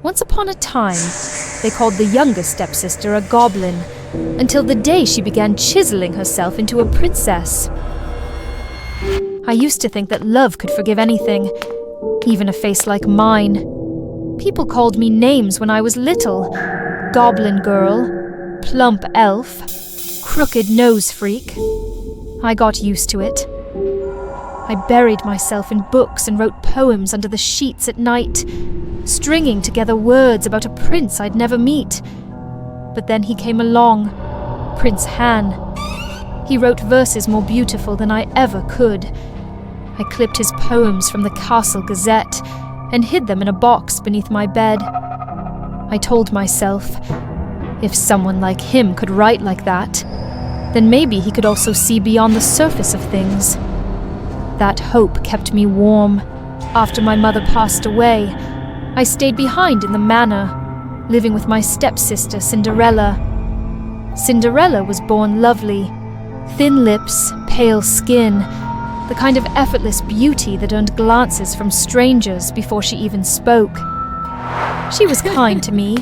Once upon a time, they called the younger stepsister a goblin, until the day she began chiseling herself into a princess. I used to think that love could forgive anything, even a face like mine. People called me names when I was little. Goblin girl, plump elf, crooked nose freak. I got used to it. I buried myself in books and wrote poems under the sheets at night, stringing together words about a prince I'd never meet. But then he came along, Prince Han. He wrote verses more beautiful than I ever could. I clipped his poems from the Castle Gazette and hid them in a box beneath my bed. I told myself, if someone like him could write like that, then maybe he could also see beyond the surface of things. That hope kept me warm. After my mother passed away, I stayed behind in the manor, living with my stepsister Cinderella. Cinderella was born lovely. Thin lips, pale skin, the kind of effortless beauty that earned glances from strangers before she even spoke. She was kind to me,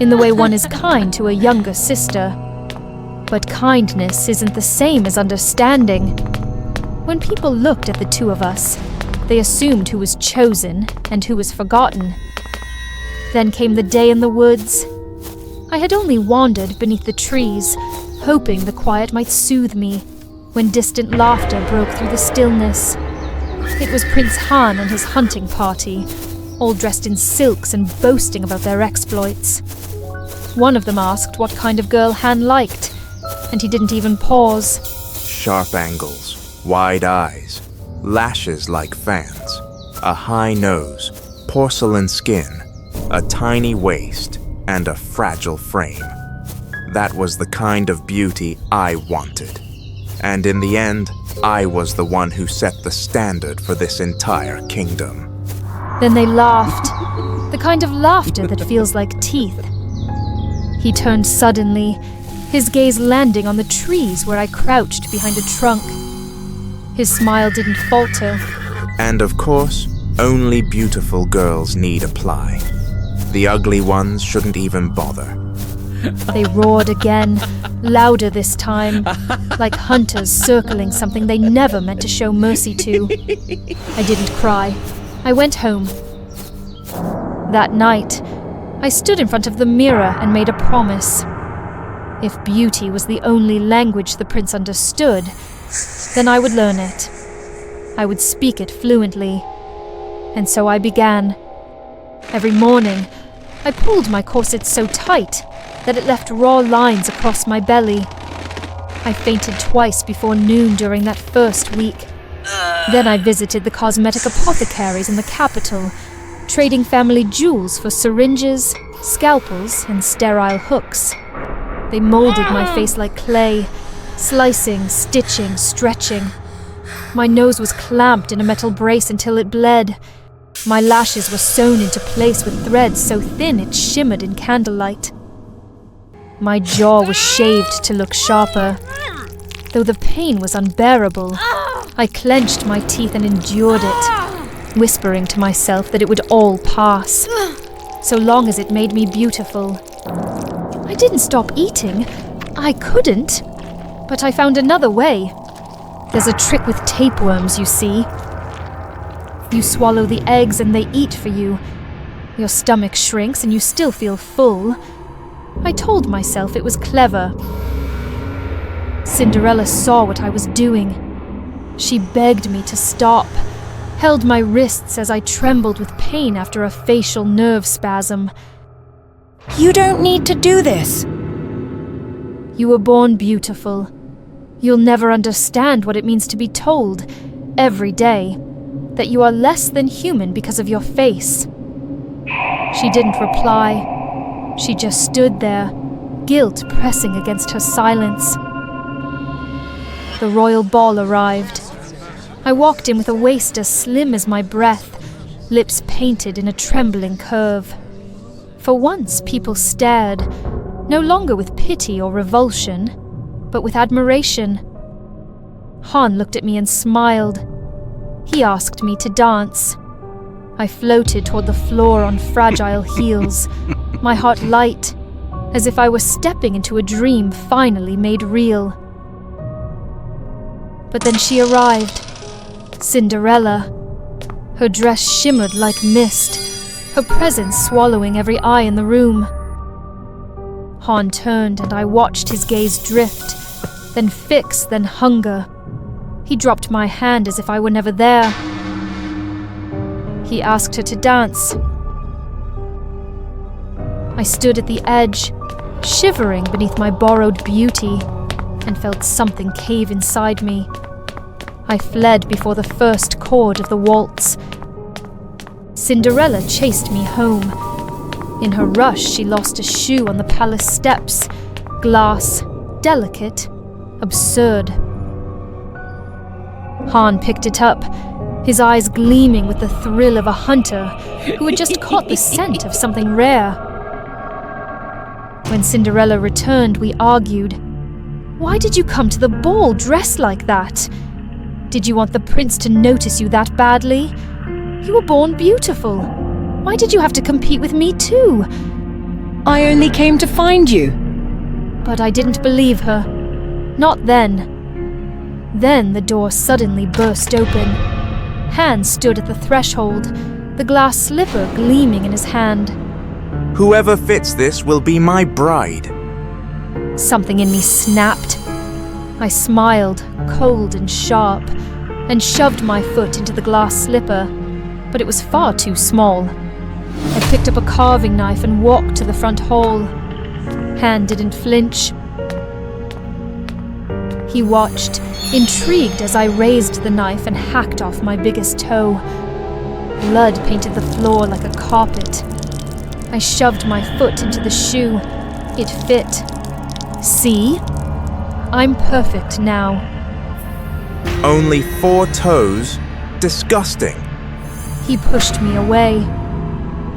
in the way one is kind to a younger sister. But kindness isn't the same as understanding. When people looked at the two of us, they assumed who was chosen and who was forgotten. Then came the day in the woods. I had only wandered beneath the trees, hoping the quiet might soothe me, when distant laughter broke through the stillness. It was Prince Han and his hunting party, all dressed in silks and boasting about their exploits. One of them asked what kind of girl Han liked, and he didn't even pause. Sharp angles, wide eyes, lashes like fans, a high nose, porcelain skin, a tiny waist, and a fragile frame. That was the kind of beauty I wanted. And in the end, I was the one who set the standard for this entire kingdom. Then they laughed, the kind of laughter that feels like teeth. He turned suddenly, his gaze landing on the trees where I crouched behind a trunk. His smile didn't falter. And of course, only beautiful girls need apply. The ugly ones shouldn't even bother. They roared again, louder this time, like hunters circling something they never meant to show mercy to. I didn't cry. I went home. That night, I stood in front of the mirror and made a promise. If beauty was the only language the prince understood, then I would learn it. I would speak it fluently. And so I began. Every morning, I pulled my corset so tight that it left raw lines across my belly. I fainted twice before noon during that first week. Then I visited the cosmetic apothecaries in the capital, trading family jewels for syringes, scalpels, and sterile hooks. They molded my face like clay, slicing, stitching, stretching. My nose was clamped in a metal brace until it bled. My lashes were sewn into place with threads so thin it shimmered in candlelight. My jaw was shaved to look sharper. Though the pain was unbearable, I clenched my teeth and endured it, whispering to myself that it would all pass, so long as it made me beautiful. I didn't stop eating. I couldn't. But I found another way. There's a trick with tapeworms, you see. You swallow the eggs and they eat for you. Your stomach shrinks and you still feel full. I told myself it was clever. Cinderella saw what I was doing. She begged me to stop, held my wrists as I trembled with pain after a facial nerve spasm. You don't need to do this. You were born beautiful. You'll never understand what it means to be told, every day, that you are less than human because of your face. She didn't reply. She just stood there, guilt pressing against her silence. The royal ball arrived. I walked in with a waist as slim as my breath, lips painted in a trembling curve. For once, people stared, no longer with pity or revulsion, but with admiration. Han looked at me and smiled. He asked me to dance. I floated toward the floor on fragile heels, my heart light, as if I were stepping into a dream finally made real. But then she arrived, Cinderella. Her dress shimmered like mist, her presence swallowing every eye in the room. Han turned and I watched his gaze drift, then fix, then hunger. He dropped my hand as if I were never there. He asked her to dance. I stood at the edge, shivering beneath my borrowed beauty, and felt something cave inside me. I fled before the first chord of the waltz. Cinderella chased me home. In her rush, she lost a shoe on the palace steps. Glass, delicate, absurd. Han picked it up, his eyes gleaming with the thrill of a hunter who had just caught the scent of something rare. When Cinderella returned, we argued. Why did you come to the ball dressed like that? Did you want the prince to notice you that badly? You were born beautiful. Why did you have to compete with me too? I only came to find you. But I didn't believe her. Not then. Then the door suddenly burst open. Han stood at the threshold, the glass slipper gleaming in his hand. Whoever fits this will be my bride. Something in me snapped. I smiled, cold and sharp, and shoved my foot into the glass slipper, but it was far too small. I picked up a carving knife and walked to the front hall. Han didn't flinch. He watched, intrigued as I raised the knife and hacked off my biggest toe. Blood painted the floor like a carpet. I shoved my foot into the shoe. It fit. See? I'm perfect now. Only 4 toes? Disgusting. He pushed me away.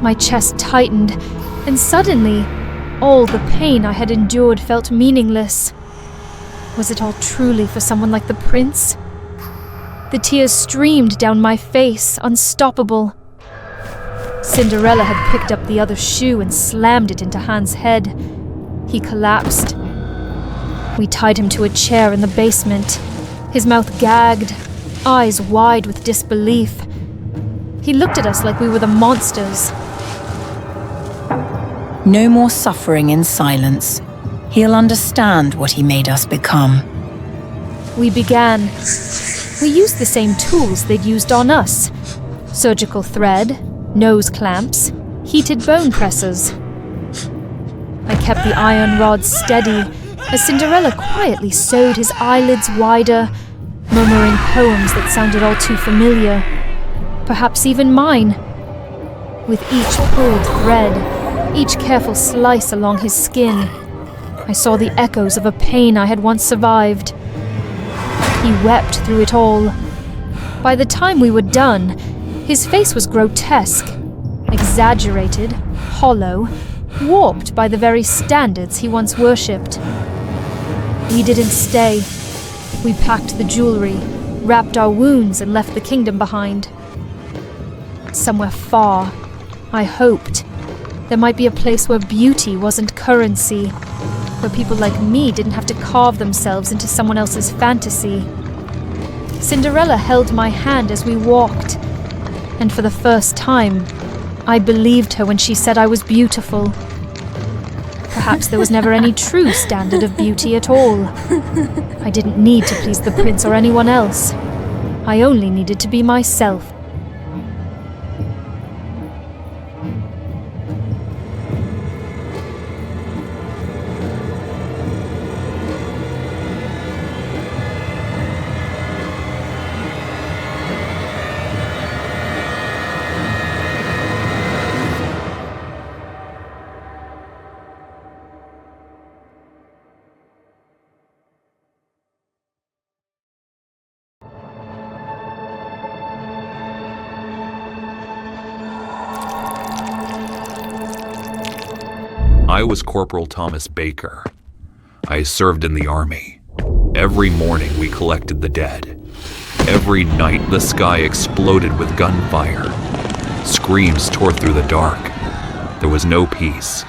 My chest tightened, and suddenly, all the pain I had endured felt meaningless. Was it all truly for someone like the prince? The tears streamed down my face, unstoppable. Cinderella had picked up the other shoe and slammed it into Han's head. He collapsed. We tied him to a chair in the basement, his mouth gagged, eyes wide with disbelief. He looked at us like we were the monsters. No more suffering in silence. He'll understand what he made us become. We began. We used the same tools they'd used on us. Surgical thread, nose clamps, heated bone presses. I kept the iron rods steady as Cinderella quietly sewed his eyelids wider, murmuring poems that sounded all too familiar, perhaps even mine. With each pulled thread, each careful slice along his skin, I saw the echoes of a pain I had once survived. He wept through it all. By the time we were done, his face was grotesque, exaggerated, hollow, warped by the very standards he once worshipped. We didn't stay. We packed the jewelry, wrapped our wounds, and left the kingdom behind. Somewhere far, I hoped, there might be a place where beauty wasn't currency, where people like me didn't have to carve themselves into someone else's fantasy. Cinderella held my hand as we walked, and for the first time, I believed her when she said I was beautiful. Perhaps there was never any true standard of beauty at all. I didn't need to please the prince or anyone else. I only needed to be myself. I was Corporal Thomas Baker. I served in the army. Every morning we collected the dead. Every night the sky exploded with gunfire. Screams tore through the dark. There was no peace,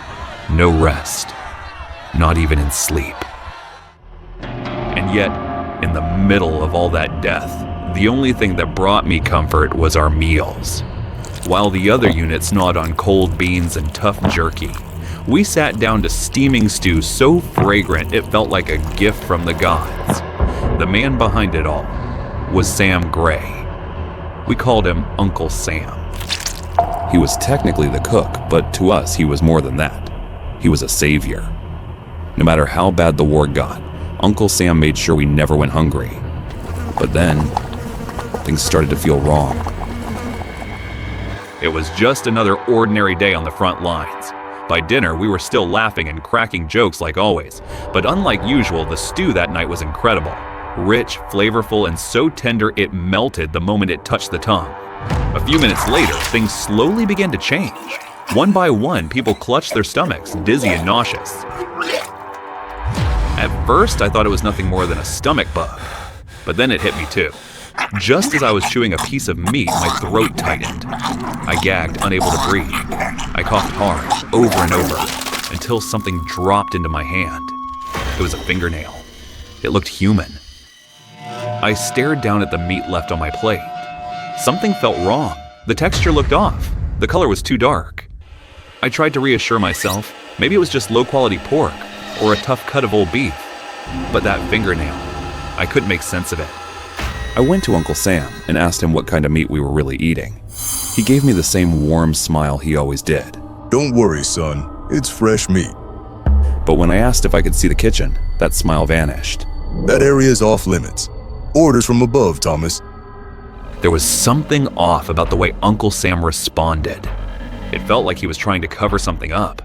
no rest, not even in sleep. And yet, in the middle of all that death, the only thing that brought me comfort was our meals. While the other units gnawed on cold beans and tough jerky, we sat down to steaming stew so fragrant it felt like a gift from the gods. The man behind it all was Sam Gray. We called him Uncle Sam. He was technically the cook, but to us, he was more than that. He was a savior. No matter how bad the war got, Uncle Sam made sure we never went hungry. But then, things started to feel wrong. It was just another ordinary day on the front lines. By dinner, we were still laughing and cracking jokes like always. But unlike usual, the stew that night was incredible. Rich, flavorful, and so tender it melted the moment it touched the tongue. A few minutes later, things slowly began to change. One by one, people clutched their stomachs, dizzy and nauseous. At first, I thought it was nothing more than a stomach bug. But then it hit me too. Just as I was chewing a piece of meat, my throat tightened. I gagged, unable to breathe. I coughed hard, over and over, until something dropped into my hand. It was a fingernail. It looked human. I stared down at the meat left on my plate. Something felt wrong. The texture looked off. The color was too dark. I tried to reassure myself. Maybe it was just low-quality pork or a tough cut of old beef. But that fingernail, I couldn't make sense of it. I went to Uncle Sam and asked him what kind of meat we were really eating. He gave me the same warm smile he always did. Don't worry, son. It's fresh meat. But when I asked if I could see the kitchen, that smile vanished. That area is off limits. Orders from above, Thomas. There was something off about the way Uncle Sam responded. It felt like he was trying to cover something up.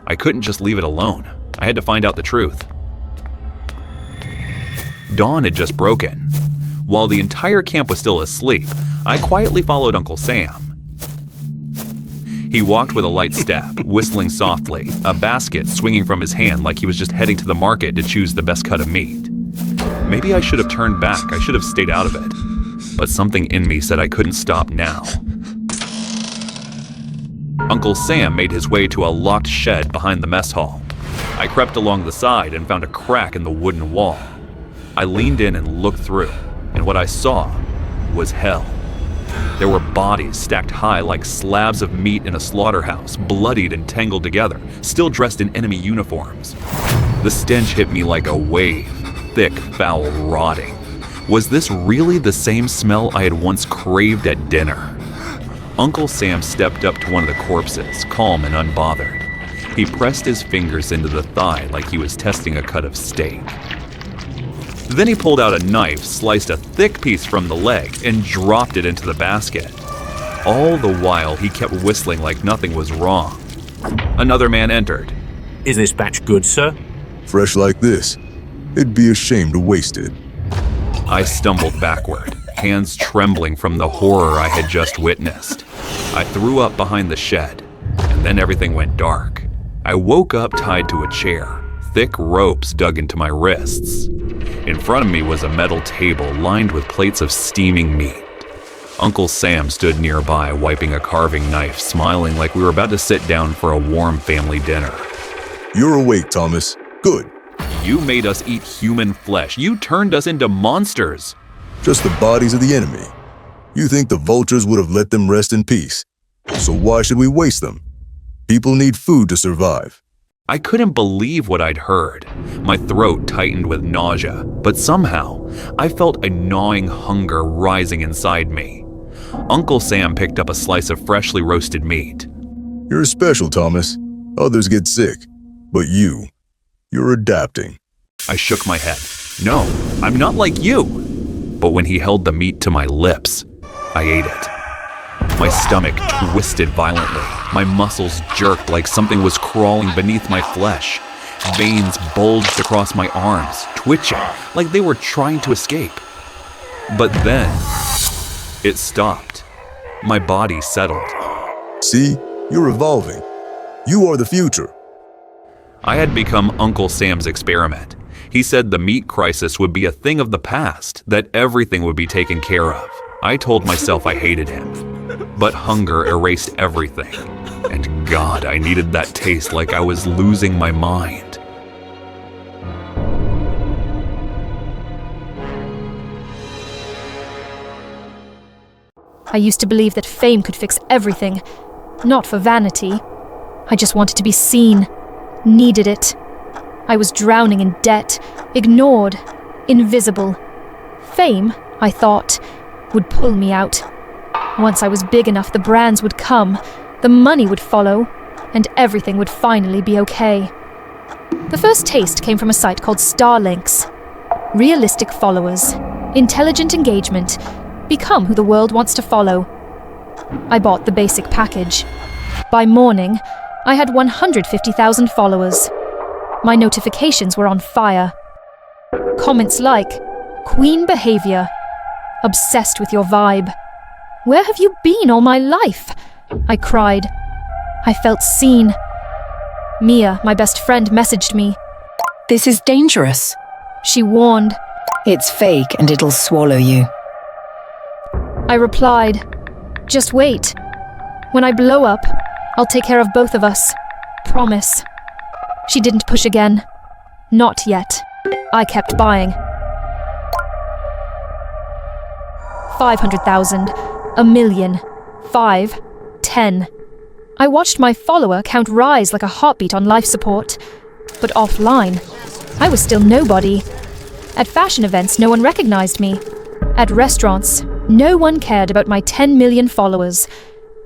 I couldn't just leave it alone. I had to find out the truth. Dawn had just broken. While the entire camp was still asleep, I quietly followed Uncle Sam. He walked with a light step, whistling softly, a basket swinging from his hand like he was just heading to the market to choose the best cut of meat. Maybe I should have turned back. I should have stayed out of it. But something in me said I couldn't stop now. Uncle Sam made his way to a locked shed behind the mess hall. I crept along the side and found a crack in the wooden wall. I leaned in and looked through, and what I saw was hell. There were bodies stacked high like slabs of meat in a slaughterhouse, bloodied and tangled together, still dressed in enemy uniforms. The stench hit me like a wave, thick, foul, rotting. Was this really the same smell I had once craved at dinner? Uncle Sam stepped up to one of the corpses, calm and unbothered. He pressed his fingers into the thigh like he was testing a cut of steak. Then he pulled out a knife, sliced a thick piece from the leg, and dropped it into the basket. All the while, he kept whistling like nothing was wrong. Another man entered. Is this batch good, sir? Fresh like this. It'd be a shame to waste it. I stumbled backward, hands trembling from the horror I had just witnessed. I threw up behind the shed, and then everything went dark. I woke up tied to a chair, thick ropes dug into my wrists. In front of me was a metal table lined with plates of steaming meat. Uncle Sam stood nearby, wiping a carving knife, smiling like we were about to sit down for a warm family dinner. You're awake, Thomas. Good. You made us eat human flesh. You turned us into monsters. Just the bodies of the enemy. You think the vultures would have let them rest in peace. So why should we waste them? People need food to survive. I couldn't believe what I'd heard. My throat tightened with nausea, but somehow I felt a gnawing hunger rising inside me. Uncle Sam picked up a slice of freshly roasted meat. You're special, Thomas. Others get sick. But you're adapting. I shook my head. No, I'm not like you. But when he held the meat to my lips, I ate it. My stomach twisted violently. My muscles jerked like something was crawling beneath my flesh. Veins bulged across my arms, twitching like they were trying to escape. But then, it stopped. My body settled. See, you're evolving. You are the future. I had become Uncle Sam's experiment. He said the meat crisis would be a thing of the past, that everything would be taken care of. I told myself I hated him. But hunger erased everything. And God, I needed that taste like I was losing my mind. I used to believe that fame could fix everything. Not for vanity. I just wanted to be seen. Needed it. I was drowning in debt. Ignored. Invisible. Fame, I thought, would pull me out. Once I was big enough, the brands would come, the money would follow, and everything would finally be okay. The first taste came from a site called Starlinks. Realistic followers. Intelligent engagement. Become who the world wants to follow. I bought the basic package. By morning, I had 150,000 followers. My notifications were on fire. Comments like, "Queen behavior. Obsessed with your vibe. Where have you been all my life?" I cried. I felt seen. Mia, my best friend, messaged me. This is dangerous. She warned. It's fake and it'll swallow you. I replied, "Just wait. When I blow up, I'll take care of both of us. Promise." She didn't push again. Not yet. I kept buying. 500,000, 1,000,000, 5, 10. I watched my follower count rise like a heartbeat on life support. But offline, I was still nobody. At fashion events, no one recognized me. At restaurants, no one cared about my 10 million followers.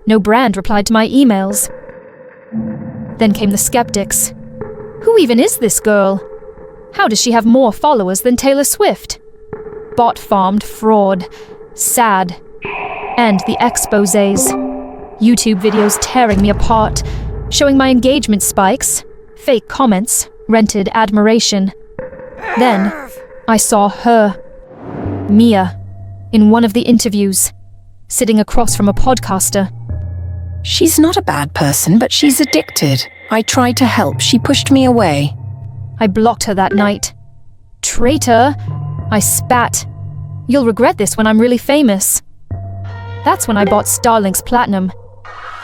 No brand replied to my emails. Then came the skeptics. Who even is this girl? How does she have more followers than Taylor Swift? Bot-farmed fraud. Sad. And the exposés. YouTube videos tearing me apart, showing my engagement spikes, fake comments, rented admiration. Then, I saw her. Mia. In one of the interviews, sitting across from a podcaster. She's not a bad person, but she's addicted. I tried to help. She pushed me away. I blocked her that night. Traitor! I spat. You'll regret this when I'm really famous. That's when I bought Starlink's Platinum.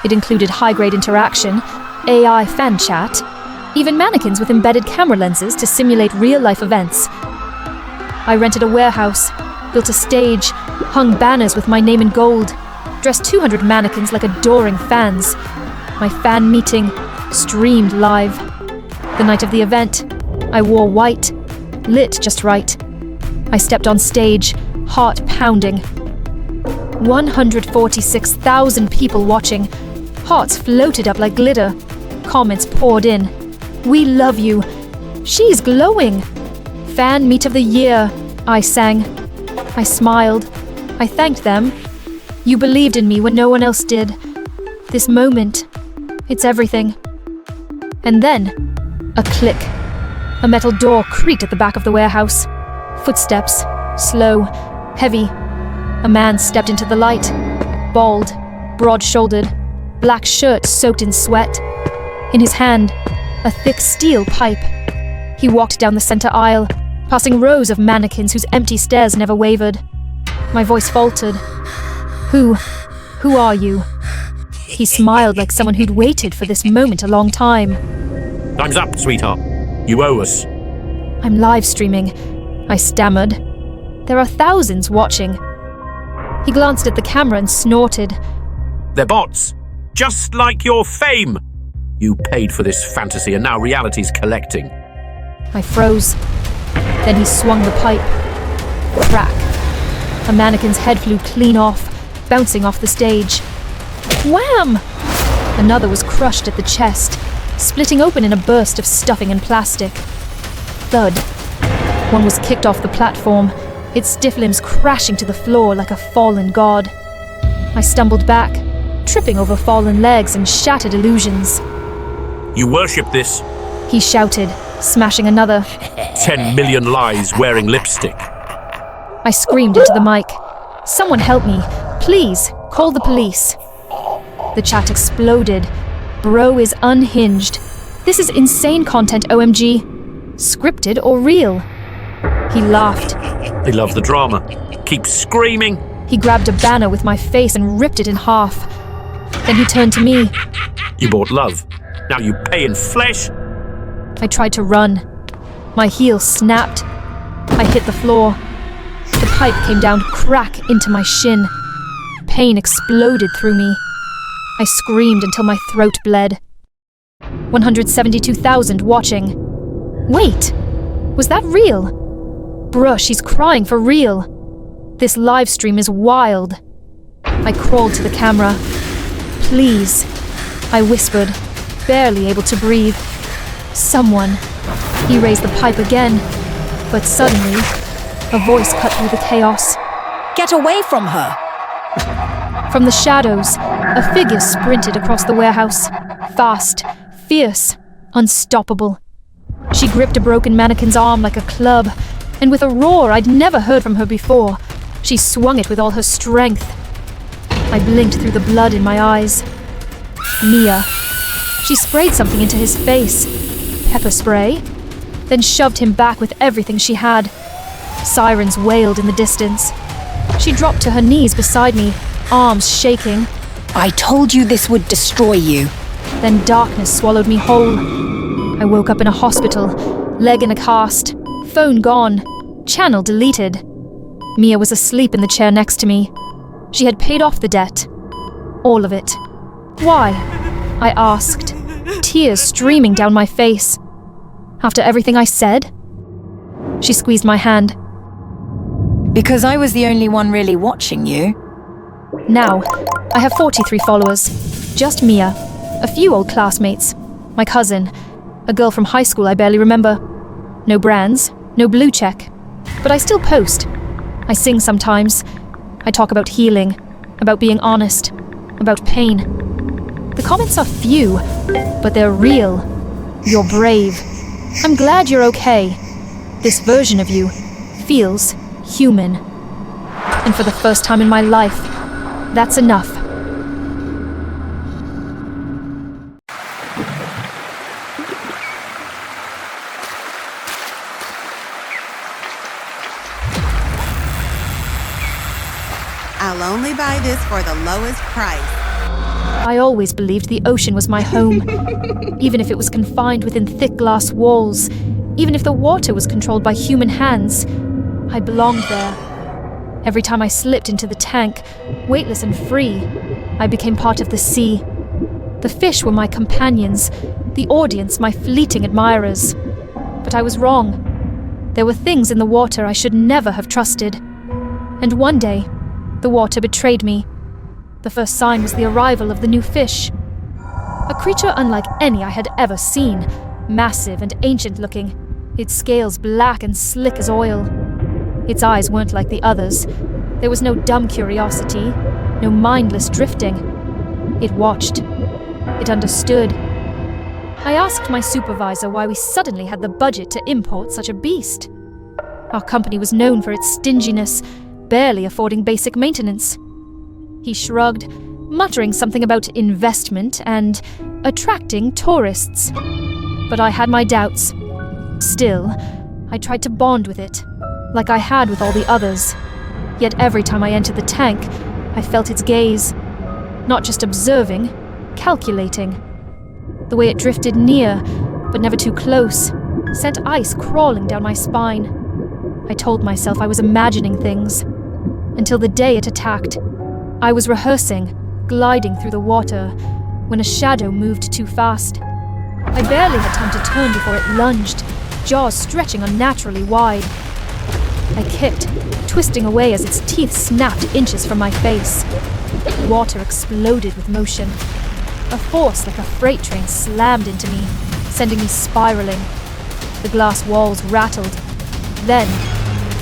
It included high-grade interaction, AI fan chat, even mannequins with embedded camera lenses to simulate real-life events. I rented a warehouse, built a stage, hung banners with my name in gold, dressed 200 mannequins like adoring fans. My fan meeting streamed live. The night of the event, I wore white, lit just right. I stepped on stage, heart pounding. 146,000 people watching. Hearts floated up like glitter. Comments poured in. We love you. She's glowing. Fan meet of the year, I sang. I smiled. I thanked them. You believed in me when no one else did. This moment, it's everything. And then, a click. A metal door creaked at the back of the warehouse. Footsteps, slow, heavy. A man stepped into the light. Bald, broad-shouldered, black shirt soaked in sweat. In his hand, a thick steel pipe. He walked down the center aisle, passing rows of mannequins whose empty stares never wavered. My voice faltered. Who are you? He smiled like someone who'd waited for this moment a long time. Time's up, sweetheart. You owe us. I'm live streaming, I stammered. There are thousands watching. He glanced at the camera and snorted. They're bots. Just like your fame. You paid for this fantasy and now reality's collecting. I froze. Then he swung the pipe. Crack. A mannequin's head flew clean off, bouncing off the stage. Wham! Another was crushed at the chest, splitting open in a burst of stuffing and plastic. Thud. One was kicked off the platform, its stiff limbs crashing to the floor like a fallen god. I stumbled back, tripping over fallen legs and shattered illusions. You worship this. He shouted, smashing another. 10 million lies wearing lipstick. I screamed into the mic. Someone help me. Please, call the police. The chat exploded. Bro is unhinged. This is insane content, OMG. Scripted or real? He laughed. They love the drama. Keep screaming. He grabbed a banner with my face and ripped it in half. Then he turned to me. You bought love. Now you pay in flesh. I tried to run. My heel snapped. I hit the floor. The pipe came down crack into my shin. Pain exploded through me. I screamed until my throat bled. 172,000 watching. Wait! Was that real? Bruh, she's crying for real. This live stream is wild. I crawled to the camera. Please, I whispered, barely able to breathe. Someone. He raised the pipe again, but suddenly, a voice cut through the chaos. Get away from her! From the shadows, a figure sprinted across the warehouse. Fast, fierce, unstoppable. She gripped a broken mannequin's arm like a club, and with a roar I'd never heard from her before, she swung it with all her strength. I blinked through the blood in my eyes. Mia. She sprayed something into his face. Pepper spray. Then shoved him back with everything she had. Sirens wailed in the distance. She dropped to her knees beside me, arms shaking. I told you this would destroy you. Then darkness swallowed me whole. I woke up in a hospital, leg in a cast, phone gone, channel deleted. Mia was asleep in the chair next to me. She had paid off the debt. All of it. Why? I asked, tears streaming down my face. After everything I said? She squeezed my hand. Because I was the only one really watching you. Now, I have 43 followers. Just Mia, a few old classmates, my cousin, a girl from high school I barely remember. No brands, no blue check. But I still post. I sing sometimes. I talk about healing, about being honest, about pain. The comments are few, but they're real. You're brave. I'm glad you're okay. This version of you feels human. And for the first time in my life, that's enough. I'll only buy this for the lowest price. I always believed the ocean was my home, even if it was confined within thick glass walls, even if the water was controlled by human hands. I belonged there. Every time I slipped into the tank, weightless and free, I became part of the sea. The fish were my companions, the audience my fleeting admirers. But I was wrong. There were things in the water I should never have trusted. And one day, the water betrayed me. The first sign was the arrival of the new fish. A creature unlike any I had ever seen, massive and ancient-looking, its scales black and slick as oil. Its eyes weren't like the others. There was no dumb curiosity, no mindless drifting. It watched. It understood. I asked my supervisor why we suddenly had the budget to import such a beast. Our company was known for its stinginess, barely affording basic maintenance. He shrugged, muttering something about investment and attracting tourists. But I had my doubts. Still, I tried to bond with it, like I had with all the others. Yet every time I entered the tank, I felt its gaze. Not just observing, calculating. The way it drifted near, but never too close, sent ice crawling down my spine. I told myself I was imagining things. Until the day it attacked. I was rehearsing, gliding through the water, when a shadow moved too fast. I barely had time to turn before it lunged, jaws stretching unnaturally wide. I kicked, twisting away as its teeth snapped inches from my face. Water exploded with motion. A force like a freight train slammed into me, sending me spiraling. The glass walls rattled. Then,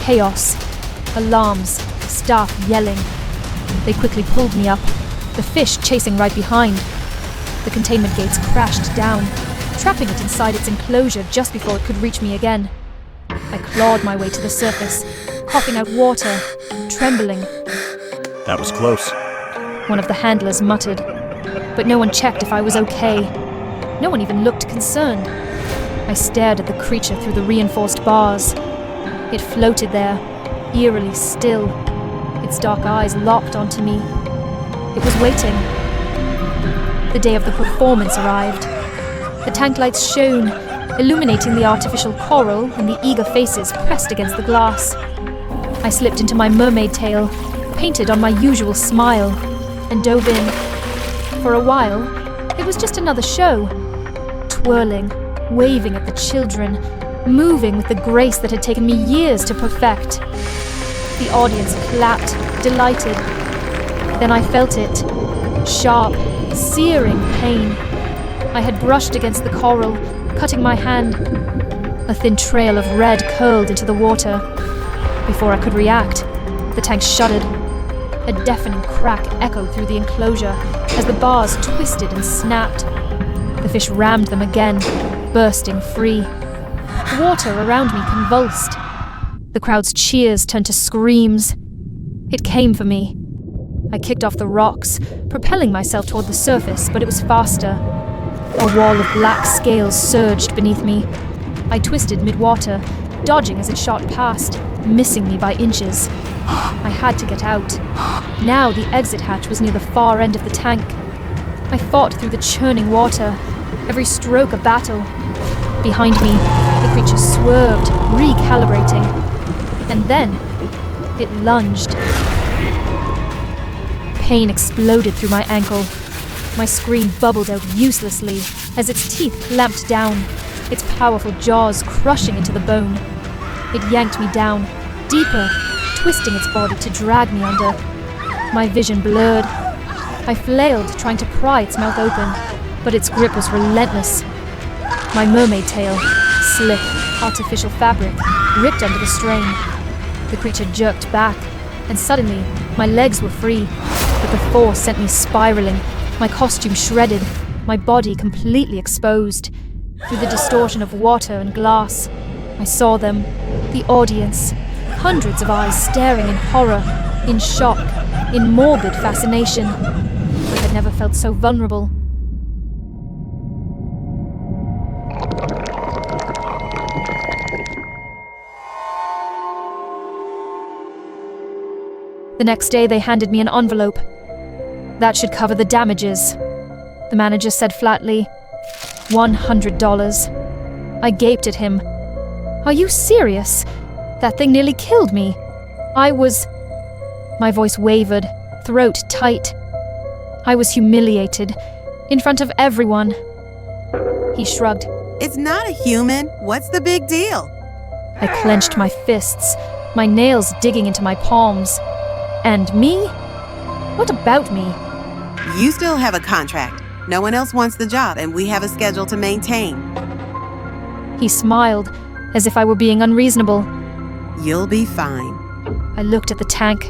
chaos. Alarms, staff yelling. They quickly pulled me up, the fish chasing right behind. The containment gates crashed down, trapping it inside its enclosure just before it could reach me again. I clawed my way to the surface, coughing out water, trembling. That was close. One of the handlers muttered, but no one checked if I was okay. No one even looked concerned. I stared at the creature through the reinforced bars. It floated there, eerily still, its dark eyes locked onto me. It was waiting. The day of the performance arrived. The tank lights shone, illuminating the artificial coral and the eager faces pressed against the glass. I slipped into my mermaid tail, painted on my usual smile, and dove in. For a while, it was just another show. Twirling, waving at the children, moving with the grace that had taken me years to perfect. The audience clapped, delighted. Then I felt it. Sharp, searing pain. I had brushed against the coral, cutting my hand. A thin trail of red curled into the water. Before I could react, the tank shuddered. A deafening crack echoed through the enclosure as the bars twisted and snapped. The fish rammed them again, bursting free. The water around me convulsed. The crowd's cheers turned to screams. It came for me. I kicked off the rocks, propelling myself toward the surface, but it was faster. A wall of black scales surged beneath me. I twisted mid-water, dodging as it shot past, missing me by inches. I had to get out. Now the exit hatch was near the far end of the tank. I fought through the churning water, every stroke a battle. Behind me, the creature swerved, recalibrating. And then, it lunged. Pain exploded through my ankle. My scream bubbled out uselessly as its teeth clamped down, its powerful jaws crushing into the bone. It yanked me down, deeper, twisting its body to drag me under. My vision blurred. I flailed, trying to pry its mouth open, but its grip was relentless. My mermaid tail, slick, artificial fabric, ripped under the strain. The creature jerked back, and suddenly, my legs were free, but the force sent me spiraling, my costume shredded, my body completely exposed. Through the distortion of water and glass, I saw them, the audience, hundreds of eyes staring in horror, in shock, in morbid fascination. I had never felt so vulnerable. The next day, they handed me an envelope. That should cover the damages, the manager said flatly. $100. I gaped at him. Are you serious? That thing nearly killed me. My voice wavered, throat tight. I was humiliated, in front of everyone. He shrugged. It's not a human. What's the big deal? I clenched my fists, my nails digging into my palms. And me? What about me? You still have a contract. No one else wants the job, and we have a schedule to maintain. He smiled, as if I were being unreasonable. You'll be fine. I looked at the tank.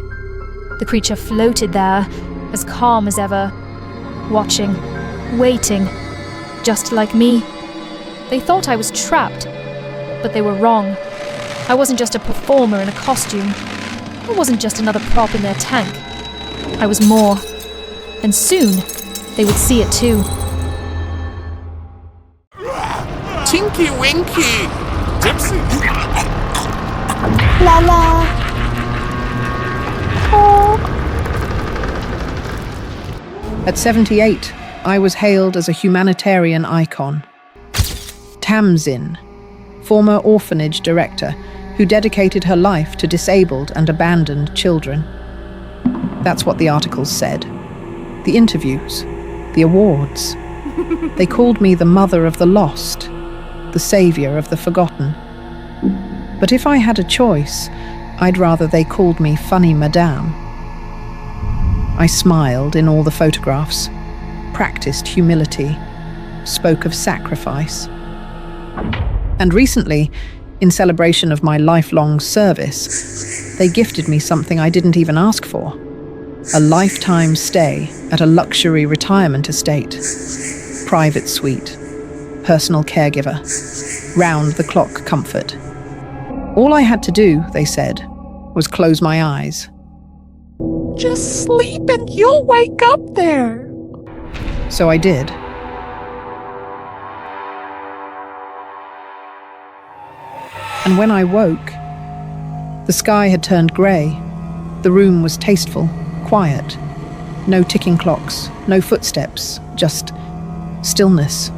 The creature floated there, as calm as ever, watching, waiting, just like me. They thought I was trapped, but they were wrong. I wasn't just a performer in a costume. I wasn't just another prop in their tank. I was more. And soon, they would see it too. Tinky Winky! Dipsy! La la! Oh. At 78, I was hailed as a humanitarian icon. Tamzin, former orphanage director, who dedicated her life to disabled and abandoned children. That's what the articles said. The interviews, the awards. They called me the mother of the lost, the savior of the forgotten. But if I had a choice, I'd rather they called me Funny Madame. I smiled in all the photographs, practiced humility, spoke of sacrifice. And recently, in celebration of my lifelong service, they gifted me something I didn't even ask for. A lifetime stay at a luxury retirement estate. Private suite. Personal caregiver. Round-the-clock comfort. All I had to do, they said, was close my eyes. Just sleep and you'll wake up there. So I did. And when I woke, the sky had turned grey. The room was tasteful, quiet. No ticking clocks, no footsteps, just Stillness.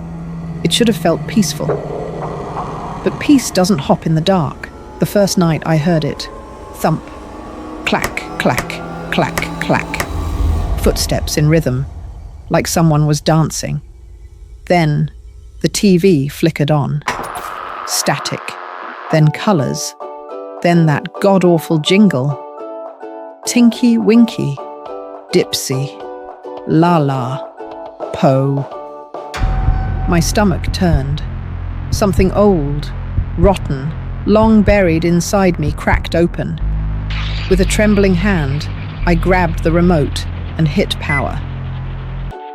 It should have felt peaceful. But peace doesn't hop in the dark. The first night I heard it. Thump. Clack, clack, clack, clack. Footsteps in rhythm, like someone was dancing. Then, the TV flickered on. Static. Then colours. Then that god-awful jingle. Tinky Winky. Dipsy. La La. Po. My stomach turned. Something old, rotten, long buried inside me cracked open. With a trembling hand, I grabbed the remote and hit power.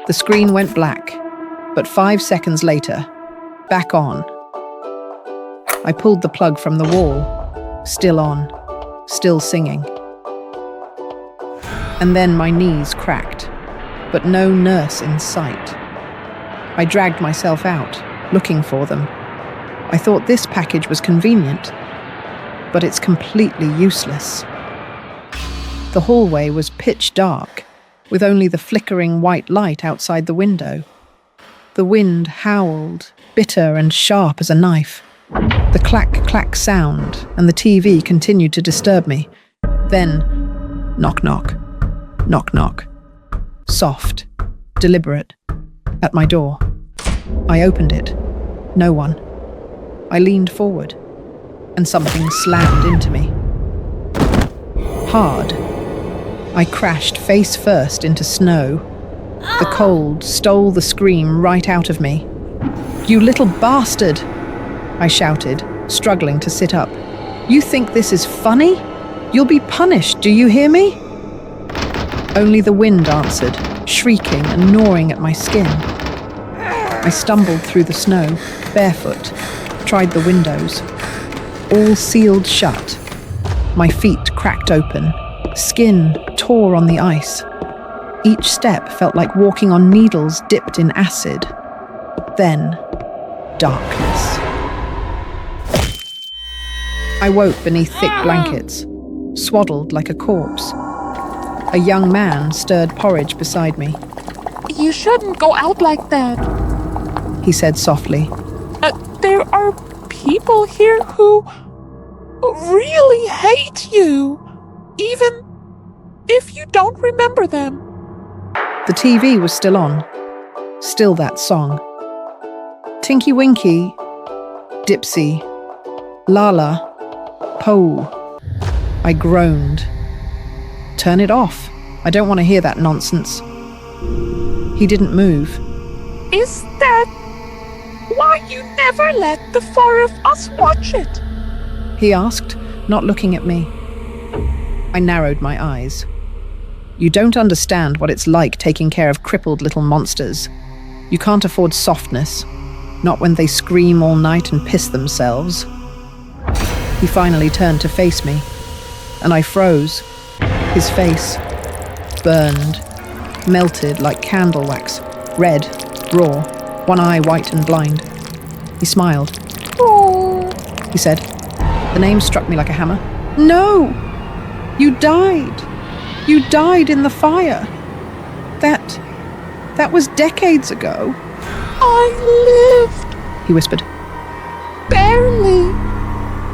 The screen went black, but 5 seconds later, back on. I pulled the plug from the wall, still on, still singing. And then my knees cracked, but no nurse in sight. I dragged myself out, looking for them. I thought this package was convenient, but it's completely useless. The hallway was pitch dark, with only the flickering white light outside the window. The wind howled, bitter and sharp as a knife. The clack-clack sound and the TV continued to disturb me. Then, knock-knock, knock-knock. Soft, deliberate, at my door. I opened it. No one. I leaned forward, and something slammed into me. Hard. I crashed face first into snow. The cold stole the scream right out of me. "You little bastard!" I shouted, struggling to sit up. "You think this is funny? You'll be punished, do you hear me?" Only the wind answered, shrieking and gnawing at my skin. I stumbled through the snow, barefoot, tried the windows. All sealed shut. My feet cracked open. Skin tore on the ice. Each step felt like walking on needles dipped in acid. Then, darkness. I woke beneath thick blankets, swaddled like a corpse. A young man stirred porridge beside me. You shouldn't go out like that, he said softly. There are people here who really hate you, even if you don't remember them. The TV was still on. Still that song. Tinky Winky, Dipsy, Lala, Po. I groaned. Turn it off. I don't want to hear that nonsense. He didn't move. Is that why you never let the four of us watch it? He asked, not looking at me. I narrowed my eyes. You don't understand what it's like taking care of crippled little monsters. You can't afford softness, not when they scream all night and piss themselves. He finally turned to face me, and I froze. His face, burned, melted like candle wax, red, raw, one eye white and blind. He smiled. Oh, he said. The name struck me like a hammer. No! You died! You died in the fire! That was decades ago. I lived, he whispered. Barely.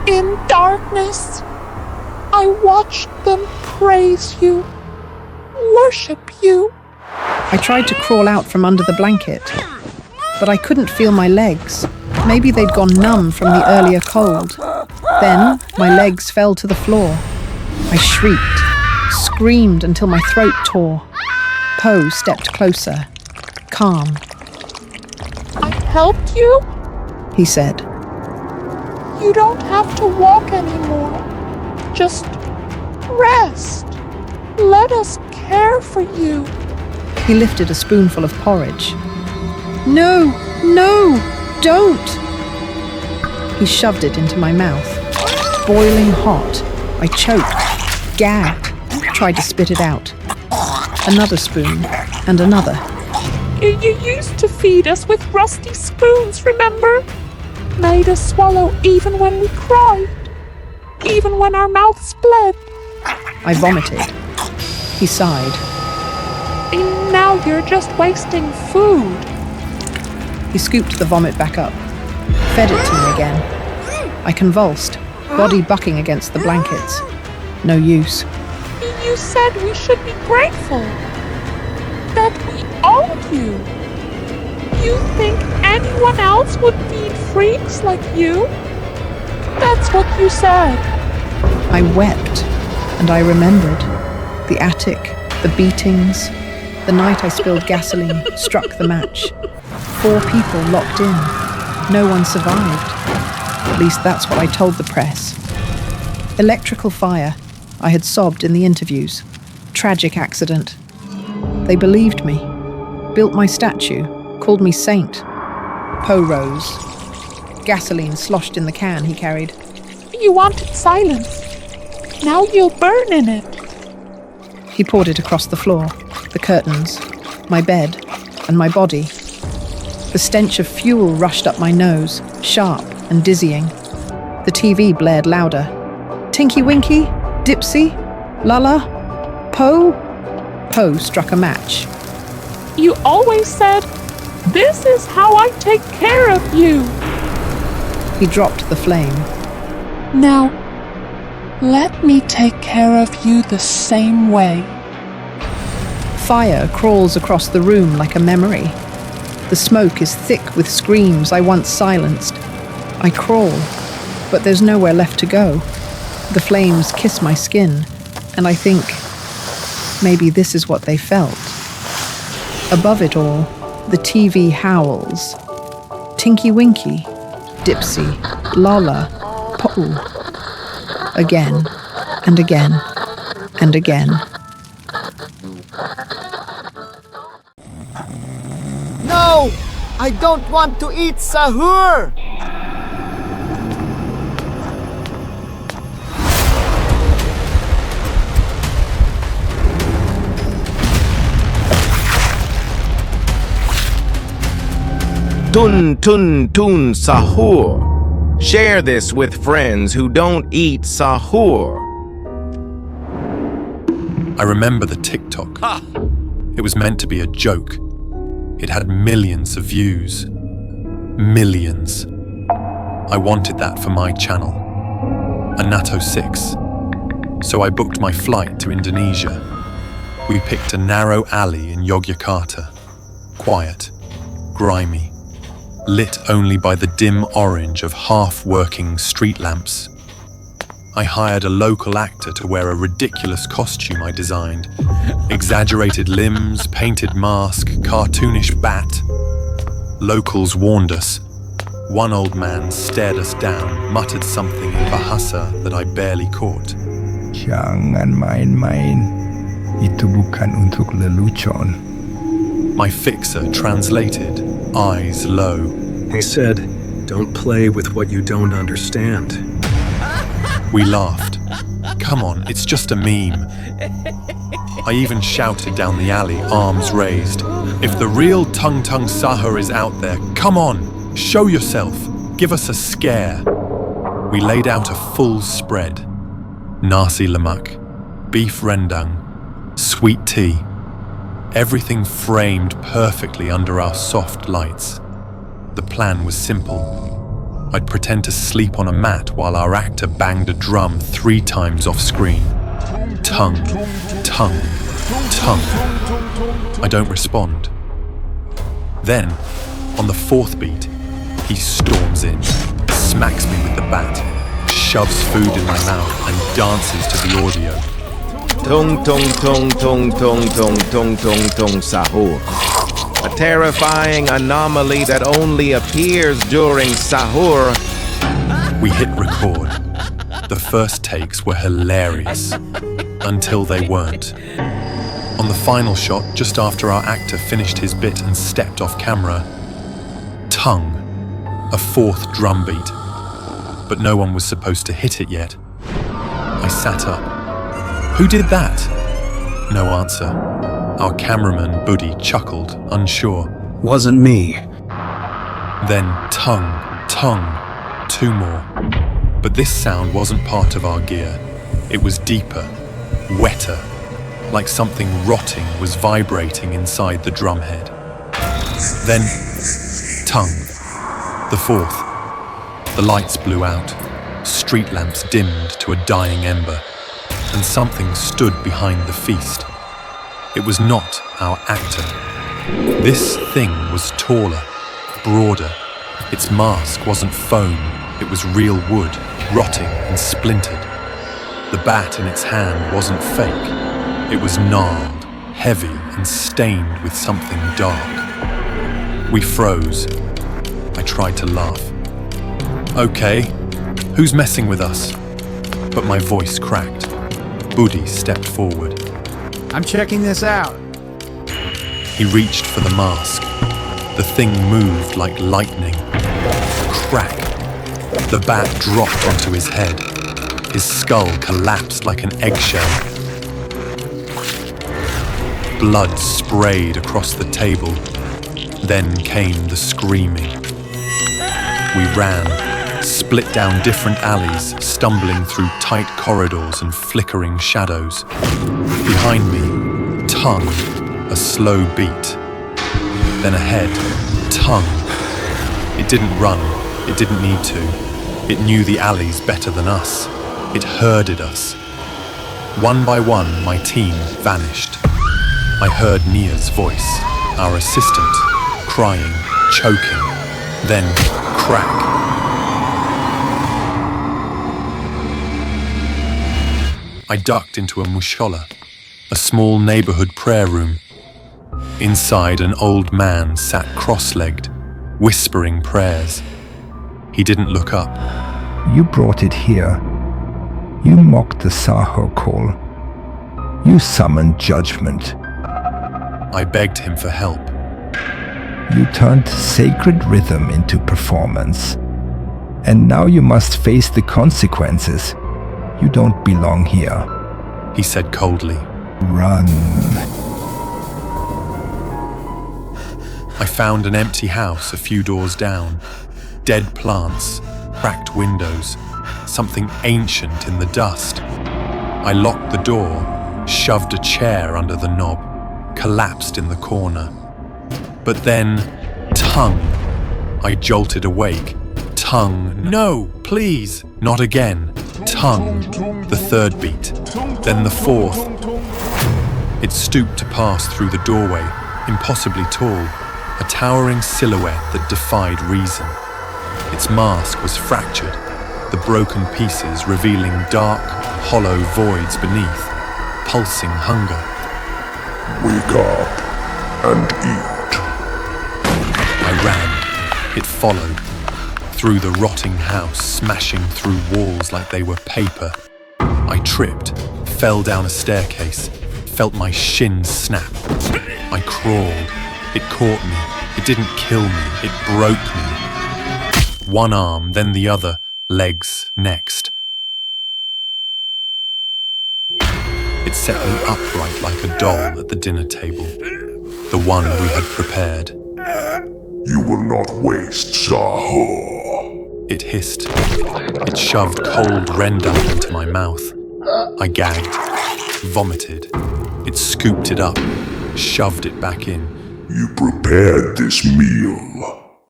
In darkness. I watched them praise you, worship you. I tried to crawl out from under the blanket, but I couldn't feel my legs. Maybe they'd gone numb from the earlier cold. Then my legs fell to the floor. I shrieked, screamed until my throat tore. Poe stepped closer, calm. I helped you, he said. You don't have to walk anymore. Just rest. Let us care for you. He lifted a spoonful of porridge. No, don't! He shoved it into my mouth. Boiling hot. I choked, gagged, tried to spit it out. Another spoon, and another. You used to feed us with rusty spoons, remember? Made us swallow even when we cried. Even when our mouths bled. I vomited. He sighed. And now you're just wasting food. He scooped the vomit back up, fed it to me again. I convulsed, body bucking against the blankets. No use. You said we should be grateful. That we owed you. You think anyone else would feed freaks like you? That's what you said. I wept, and I remembered. The attic, the beatings, the night I spilled gasoline, struck the match. 4 people locked in. No one survived. At least that's what I told the press. Electrical fire. I had sobbed in the interviews. Tragic accident. They believed me. Built my statue. Called me saint. Poe rose. Gasoline sloshed in the can he carried. You wanted silence. Now you'll burn in it. He poured it across the floor, the curtains, my bed, and my body. The stench of fuel rushed up my nose, sharp and dizzying. The TV blared louder. Tinky Winky? Dipsy? Lala? Poe? Poe struck a match. You always said, "This is how I take care of you." He dropped the flame. Now, let me take care of you the same way. Fire crawls across the room like a memory. The smoke is thick with screams I once silenced. I crawl, but there's nowhere left to go. The flames kiss my skin, and I think maybe this is what they felt. Above it all, the TV howls. Tinky Winky, Dipsy, Lala, Poe. Again, and again, and again. No! I don't want to eat sahur! Tun tun tun sahur. Share this with friends who don't eat sahur. I remember the TikTok. It was meant to be a joke. It had millions of views. Millions. I wanted that for my channel. A NATO 6. So I booked my flight to Indonesia. We picked a narrow alley in Yogyakarta. Quiet. Grimy. Lit only by the dim orange of half-working street lamps. I hired a local actor to wear a ridiculous costume I designed. Exaggerated limbs, painted mask, cartoonish bat. Locals warned us. One old man stared us down, muttered something in Bahasa that I barely caught. Jangan main-main. Itu bukan untuk lelucon. My fixer translated, eyes low. He said, "Don't play with what you don't understand." We laughed. Come on, it's just a meme. I even shouted down the alley, arms raised. If the real Tung Tung Sahur is out there, come on, show yourself, give us a scare. We laid out a full spread. Nasi lemak, beef rendang, sweet tea. Everything framed perfectly under our soft lights. The plan was simple. I'd pretend to sleep on a mat while our actor banged a drum 3 times off screen. Tongue, tongue, tongue. I don't respond. Then, on the 4th beat, he storms in, smacks me with the bat, shoves food in my mouth and dances to the audio. Tung tung tung tung tung tung tung tung tung sahur. A terrifying anomaly that only appears during sahur. We hit record. The first takes were hilarious, until they weren't. On the final shot, just after our actor finished his bit and stepped off camera, tongue, a 4th drum beat. But no one was supposed to hit it yet. I sat up. Who did that? No answer. Our cameraman, Buddy, chuckled, unsure. Wasn't me. Then tongue, tongue, 2 more. But this sound wasn't part of our gear. It was deeper, wetter, like something rotting was vibrating inside the drumhead. Then tongue. The fourth. The lights blew out, street lamps dimmed to a dying ember, and something stood behind the feast. It was not our actor. This thing was taller, broader. Its mask wasn't foam, it was real wood, rotting and splintered. The bat in its hand wasn't fake. It was gnarled, heavy and stained with something dark. We froze. I tried to laugh. Okay, who's messing with us? But my voice cracked. Budi stepped forward. I'm checking this out. He reached for the mask. The thing moved like lightning. Crack! The bat dropped onto his head. His skull collapsed like an eggshell. Blood sprayed across the table. Then came the screaming. We ran, split down different alleys, stumbling through tight corridors and flickering shadows. Behind me, tongue, a slow beat. Then ahead, tongue. It didn't run, it didn't need to. It knew the alleys better than us. It herded us. One by one, my team vanished. I heard Nia's voice, our assistant, crying, choking, then crack. I ducked into a mushola, a small neighborhood prayer room. Inside, an old man sat cross-legged, whispering prayers. He didn't look up. You brought it here. You mocked the Sahur call. You summoned judgment. I begged him for help. You turned sacred rhythm into performance. And now you must face the consequences. You don't belong here. He said coldly. Run. I found an empty house a few doors down. Dead plants, cracked windows, something ancient in the dust. I locked the door, shoved a chair under the knob, collapsed in the corner. But then, tongue. I jolted awake. Tongue. No, please. Not again. Tongue. The third beat. Then the fourth. It stooped to pass through the doorway, impossibly tall, a towering silhouette that defied reason. Its mask was fractured, the broken pieces revealing dark, hollow voids beneath, pulsing hunger. Wake up and eat. I ran. It followed. Through the rotting house, smashing through walls like they were paper. I tripped, fell down a staircase, felt my shins snap. I crawled. It caught me. It didn't kill me. It broke me. One arm, then the other, legs next. It set me upright like a doll at the dinner table, the one we had prepared. You will not waste Sahur. It hissed. It shoved cold rendang into my mouth. I gagged, vomited. It scooped it up, shoved it back in. You prepared this meal.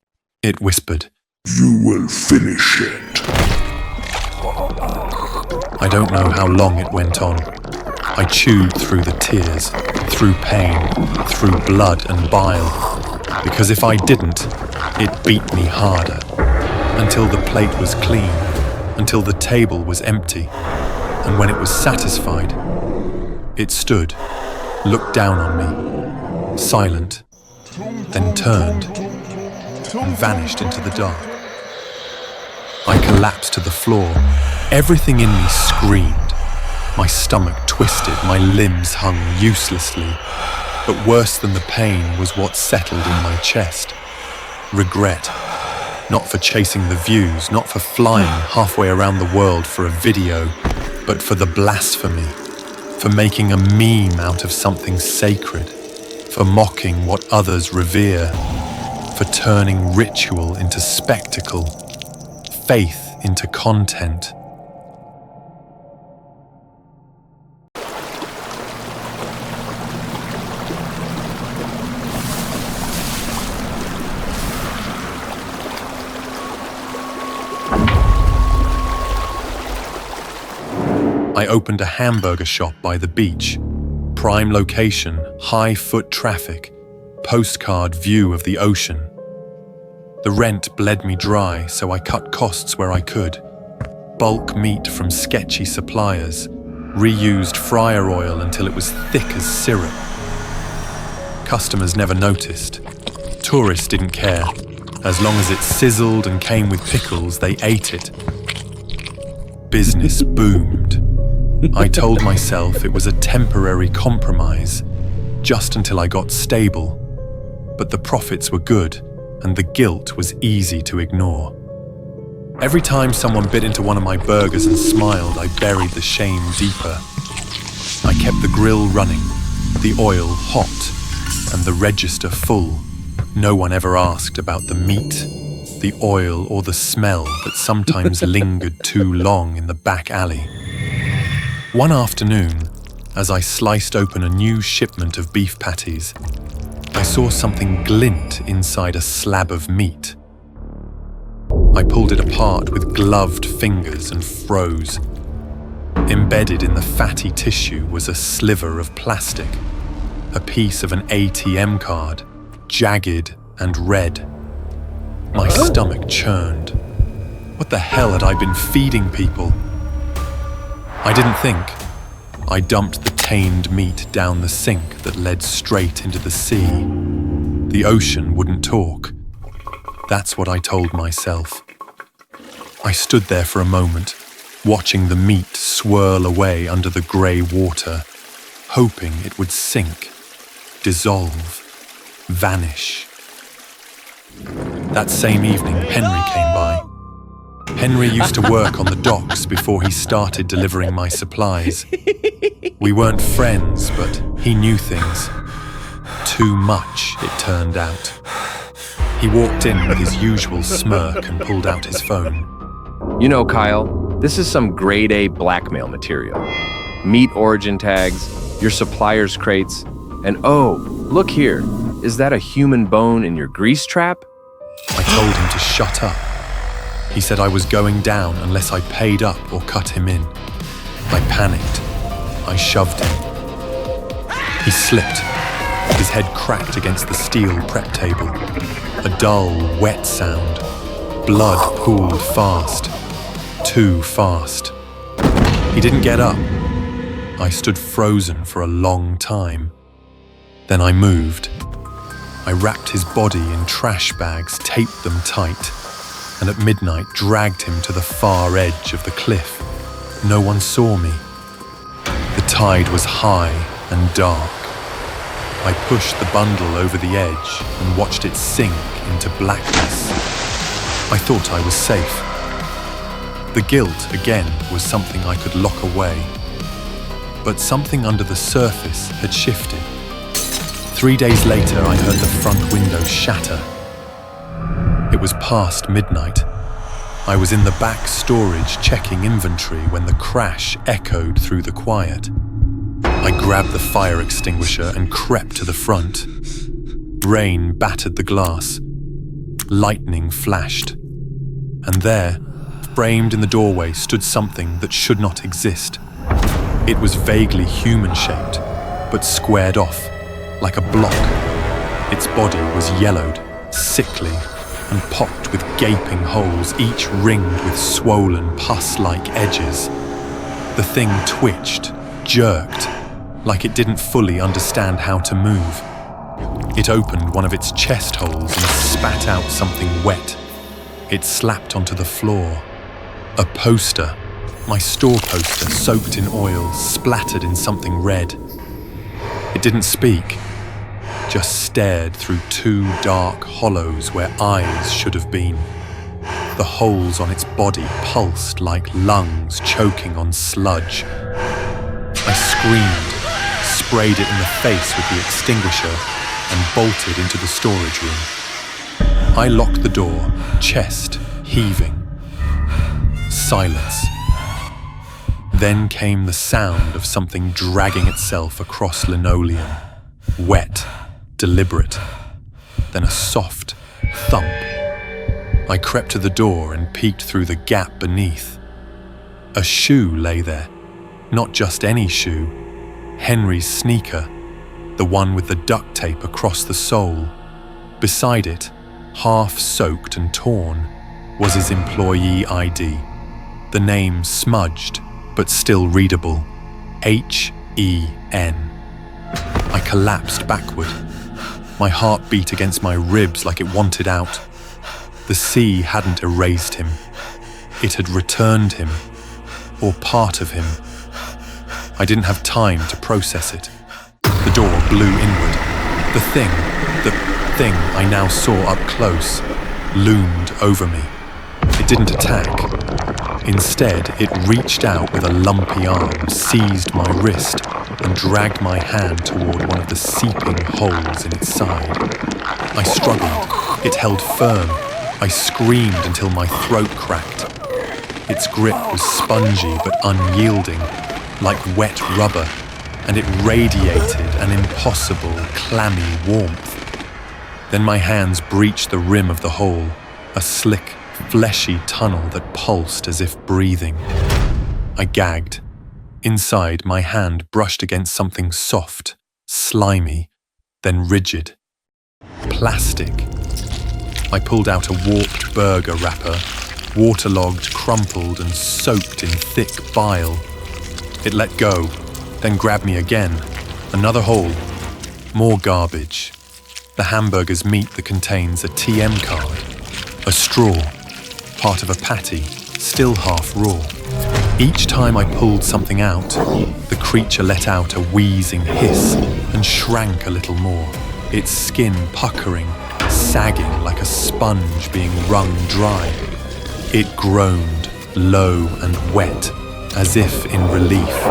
It whispered. You will finish it. I don't know how long it went on. I chewed through the tears, through pain, through blood and bile. Because if I didn't, it beat me harder. Until the plate was clean, until the table was empty. And when it was satisfied, it stood, looked down on me, silent, then turned, and vanished into the dark. I collapsed to the floor. Everything in me screamed. My stomach twisted, my limbs hung uselessly. But worse than the pain was what settled in my chest. Regret. Not for chasing the views, not for flying halfway around the world for a video, but for the blasphemy, for making a meme out of something sacred, for mocking what others revere, for turning ritual into spectacle, faith into content. I opened a hamburger shop by the beach. Prime location, high foot traffic, postcard view of the ocean. The rent bled me dry, so I cut costs where I could. Bulk meat from sketchy suppliers, reused fryer oil until it was thick as syrup. Customers never noticed. Tourists didn't care. As long as it sizzled and came with pickles, they ate it. Business boomed. I told myself it was a temporary compromise, just until I got stable. But the profits were good, and the guilt was easy to ignore. Every time someone bit into one of my burgers and smiled, I buried the shame deeper. I kept the grill running, the oil hot, and the register full. No one ever asked about the meat, the oil, or the smell that sometimes lingered too long in the back alley. One afternoon, as I sliced open a new shipment of beef patties, I saw something glint inside a slab of meat. I pulled it apart with gloved fingers and froze. Embedded in the fatty tissue was a sliver of plastic, a piece of an ATM card, jagged and red. My stomach churned. What the hell had I been feeding people? I didn't think. I dumped the tainted meat down the sink that led straight into the sea. The ocean wouldn't talk. That's what I told myself. I stood there for a moment, watching the meat swirl away under the grey water, hoping it would sink, dissolve, vanish. That same evening, Henry came by. Henry used to work on the docks before he started delivering my supplies. We weren't friends, but he knew things. Too much, it turned out. He walked in with his usual smirk and pulled out his phone. You know, Kyle, this is some grade A blackmail material. Meat origin tags, your supplier's crates, and oh, look here, is that a human bone in your grease trap? I told him to shut up. He said I was going down unless I paid up or cut him in. I panicked. I shoved him. He slipped. His head cracked against the steel prep table. A dull, wet sound. Blood pooled fast. Too fast. He didn't get up. I stood frozen for a long time. Then I moved. I wrapped his body in trash bags, taped them tight, and at midnight dragged him to the far edge of the cliff. No one saw me. The tide was high and dark. I pushed the bundle over the edge and watched it sink into blackness. I thought I was safe. The guilt, again, was something I could lock away. But something under the surface had shifted. 3 days later, I heard the front window shatter. It was past midnight. I was in the back storage checking inventory when the crash echoed through the quiet. I grabbed the fire extinguisher and crept to the front. Rain battered the glass. Lightning flashed. And there, framed in the doorway, stood something that should not exist. It was vaguely human-shaped, but squared off, like a block. Its body was yellowed, sickly, and pocked with gaping holes, each ringed with swollen, pus-like edges. The thing twitched, jerked, like it didn't fully understand how to move. It opened one of its chest holes and spat out something wet. It slapped onto the floor. A poster, my store poster, soaked in oil, splattered in something red. It didn't speak, just stared through 2 dark hollows where eyes should have been. The holes on its body pulsed like lungs choking on sludge. I screamed, sprayed it in the face with the extinguisher, and bolted into the storage room. I locked the door, chest heaving. Silence. Then came the sound of something dragging itself across linoleum. Wet, deliberate. Then a soft thump. I crept to the door and peeked through the gap beneath. A shoe lay there, Not just any shoe. Henry's sneaker, the one with the duct tape across the sole. Beside it, half soaked and torn, was his employee ID. The name smudged, but still readable. H-E-N. I collapsed backward. My heart beat against my ribs like it wanted out. The sea hadn't erased him. It had returned him, or part of him. I didn't have time to process it. The door blew inward. The thing I now saw up close loomed over me. It didn't attack. Instead, it reached out with a lumpy arm, seized my wrist, and dragged my hand toward one of the seeping holes in its side. I struggled. It held firm. I screamed until my throat cracked. Its grip was spongy but unyielding, like wet rubber, and it radiated an impossible, clammy warmth. Then my hands breached the rim of the hole, a slick, fleshy tunnel that pulsed as if breathing. I gagged. Inside, my hand brushed against something soft, slimy, then rigid. Plastic. I pulled out a warped burger wrapper, waterlogged, crumpled, and soaked in thick bile. It let go, then grabbed me again. Another hole. More garbage. The hamburger's meat that contains a TM card. A straw. Part of a patty, still half raw. Each time I pulled something out, the creature let out a wheezing hiss and shrank a little more, its skin puckering, sagging like a sponge being wrung dry. It groaned, low and wet, as if in relief.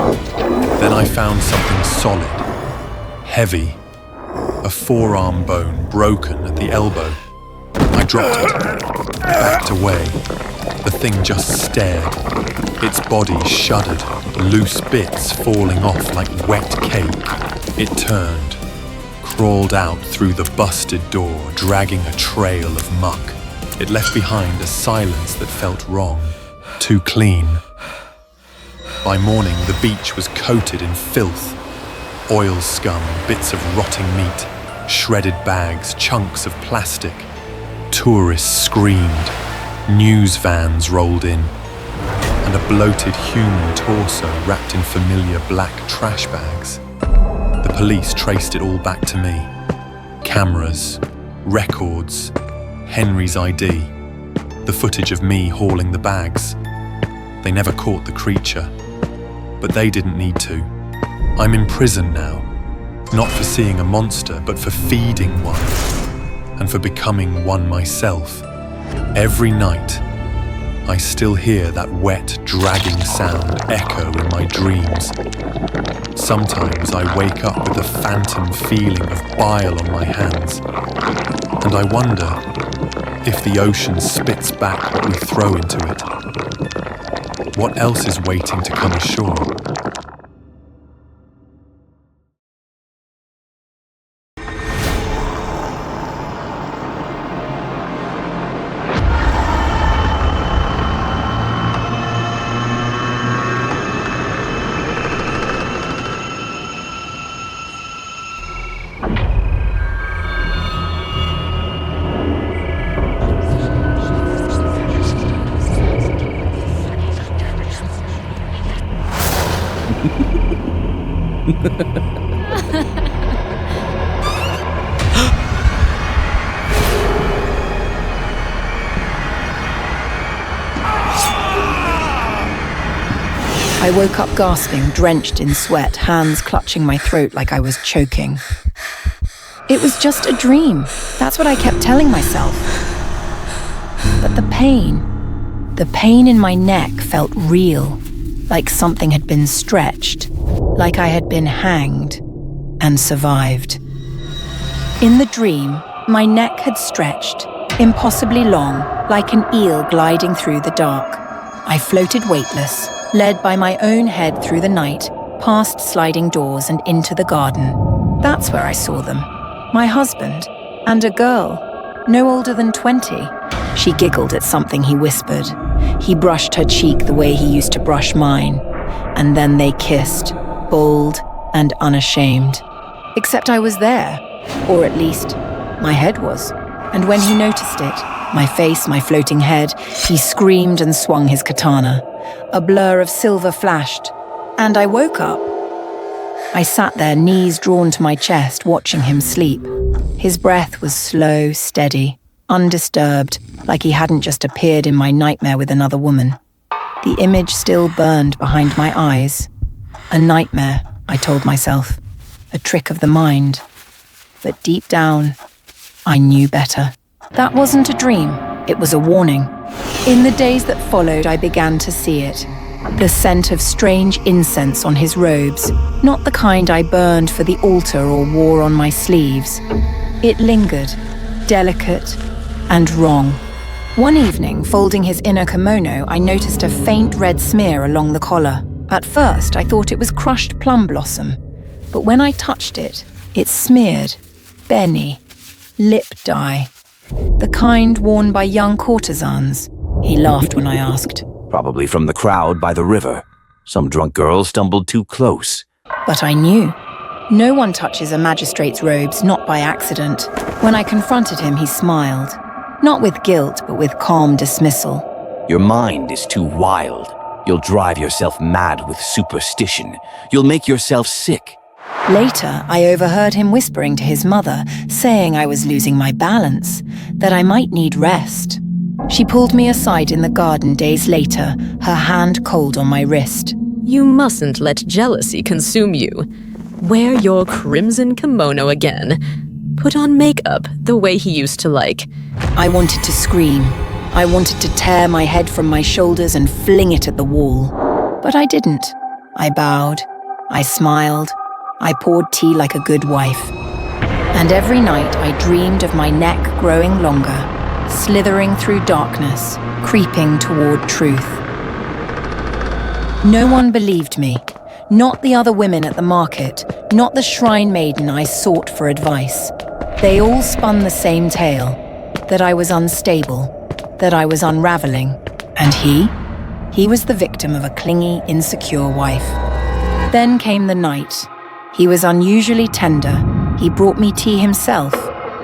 Then I found something solid, heavy, a forearm bone broken at the elbow. I dropped it, backed away. The thing just stared. Its body shuddered, loose bits falling off like wet cake. It turned, crawled out through the busted door, dragging a trail of muck. It left behind a silence that felt wrong, too clean. By morning, the beach was coated in filth. Oil scum, bits of rotting meat, shredded bags, chunks of plastic. Tourists screamed. News vans rolled in. And a bloated human torso wrapped in familiar black trash bags. The police traced it all back to me. Cameras, records, Henry's ID, the footage of me hauling the bags. They never caught the creature, but they didn't need to. I'm in prison now, not for seeing a monster, but for feeding one, and for becoming one myself. Every night, I still hear that wet, dragging sound echo in my dreams. Sometimes I wake up with a phantom feeling of bile on my hands, and I wonder if the ocean spits back what we throw into it. What else is waiting to come ashore? I woke up gasping, drenched in sweat, hands clutching my throat like I was choking. It was just a dream. That's what I kept telling myself. But the pain in my neck felt real, like something had been stretched, like I had been hanged and survived. In the dream, my neck had stretched, impossibly long, like an eel gliding through the dark. I floated weightless, led by my own head through the night, past sliding doors and into the garden. That's where I saw them. My husband and a girl, no older than 20. She giggled at something he whispered. He brushed her cheek the way he used to brush mine, and then they kissed, bold and unashamed. Except I was there, or at least my head was. And when he noticed it, my face, my floating head, he screamed and swung his katana. A blur of silver flashed, and I woke up. I sat there, knees drawn to my chest, watching him sleep. His breath was slow, steady, undisturbed, like he hadn't just appeared in my nightmare with another woman. The image still burned behind my eyes. A nightmare, I told myself. A trick of the mind. But deep down, I knew better. That wasn't a dream, it was a warning. In the days that followed, I began to see it. The scent of strange incense on his robes, not the kind I burned for the altar or wore on my sleeves. It lingered, delicate and wrong. One evening, folding his inner kimono, I noticed a faint red smear along the collar. At first, I thought it was crushed plum blossom, but when I touched it, it smeared Benny, lip dye, the kind worn by young courtesans. He laughed when I asked. Probably from the crowd by the river. Some drunk girl stumbled too close. But I knew. No one touches a magistrate's robes, not by accident. When I confronted him, he smiled. Not with guilt, but with calm dismissal. Your mind is too wild. You'll drive yourself mad with superstition. You'll make yourself sick. Later, I overheard him whispering to his mother, saying I was losing my balance, that I might need rest. She pulled me aside in the garden days later, her hand cold on my wrist. You mustn't let jealousy consume you. Wear your crimson kimono again. Put on makeup the way he used to like. I wanted to scream. I wanted to tear my head from my shoulders and fling it at the wall. But I didn't. I bowed. I smiled. I poured tea like a good wife. And every night I dreamed of my neck growing longer, slithering through darkness, creeping toward truth. No one believed me. Not the other women at the market, not the shrine maiden I sought for advice. They all spun the same tale, that I was unstable, that I was unraveling. And he was the victim of a clingy, insecure wife. Then came the night. He was unusually tender. He brought me tea himself,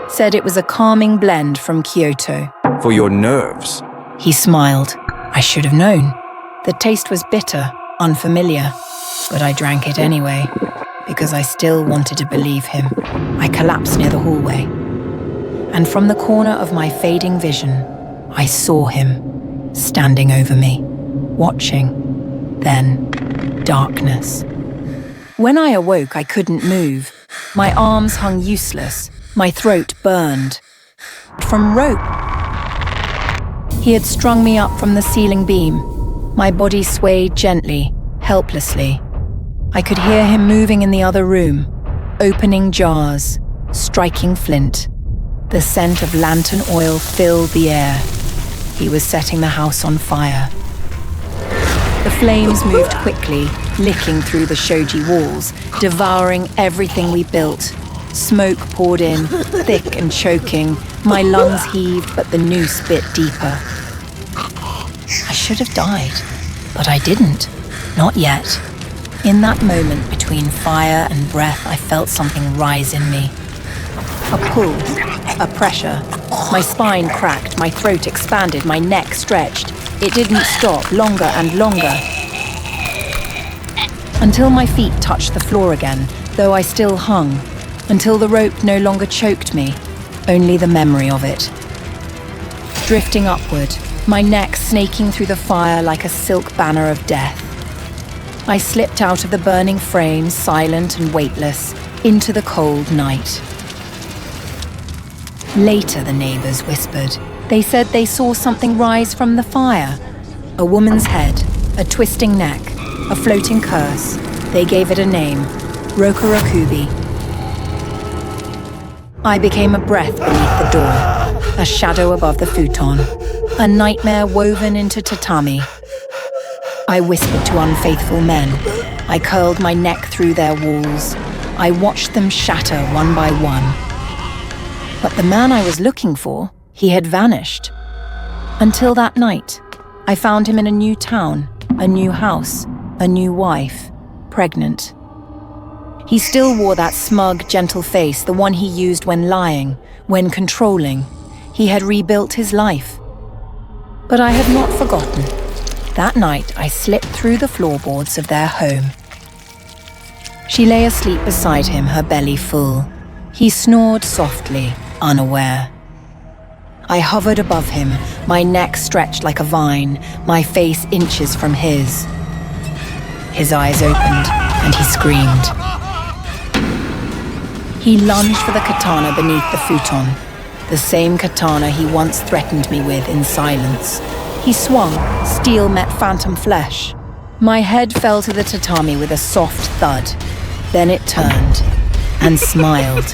said it was a calming blend from Kyoto. For your nerves. He smiled. I should have known. The taste was bitter, unfamiliar, but I drank it anyway, because I still wanted to believe him. I collapsed near the hallway, and from the corner of my fading vision, I saw him, standing over me, watching. Then, darkness. When I awoke, I couldn't move. My arms hung useless, my throat burned. From rope. He had strung me up from the ceiling beam. My body swayed gently, helplessly. I could hear him moving in the other room, opening jars, striking flint. The scent of lantern oil filled the air. He was setting the house on fire. The flames moved quickly, licking through the shoji walls, devouring everything we built. Smoke poured in, thick and choking. My lungs heaved, but the noose bit deeper. I should have died, but I didn't. Not yet. In that moment between fire and breath, I felt something rise in me. A pull, a pressure. My spine cracked, my throat expanded, my neck stretched. It didn't stop, longer and longer. Until my feet touched the floor again, though I still hung. Until the rope no longer choked me, only the memory of it. Drifting upward, my neck snaking through the fire like a silk banner of death. I slipped out of the burning frame, silent and weightless, into the cold night. Later, the neighbors whispered. They said they saw something rise from the fire. A woman's head, a twisting neck, a floating curse. They gave it a name, Rokurokubi. I became a breath beneath the door, a shadow above the futon, a nightmare woven into tatami. I whispered to unfaithful men. I curled my neck through their walls. I watched them shatter one by one. But the man I was looking for, he had vanished. Until that night, I found him in a new town, a new house, a new wife, pregnant. He still wore that smug, gentle face, the one he used when lying, when controlling. He had rebuilt his life. But I had not forgotten. That night, I slipped through the floorboards of their home. She lay asleep beside him, her belly full. He snored softly, unaware. I hovered above him, my neck stretched like a vine, my face inches from his. His eyes opened, and he screamed. He lunged for the katana beneath the futon, the same katana he once threatened me with in silence. He swung, steel met phantom flesh. My head fell to the tatami with a soft thud. Then it turned and smiled,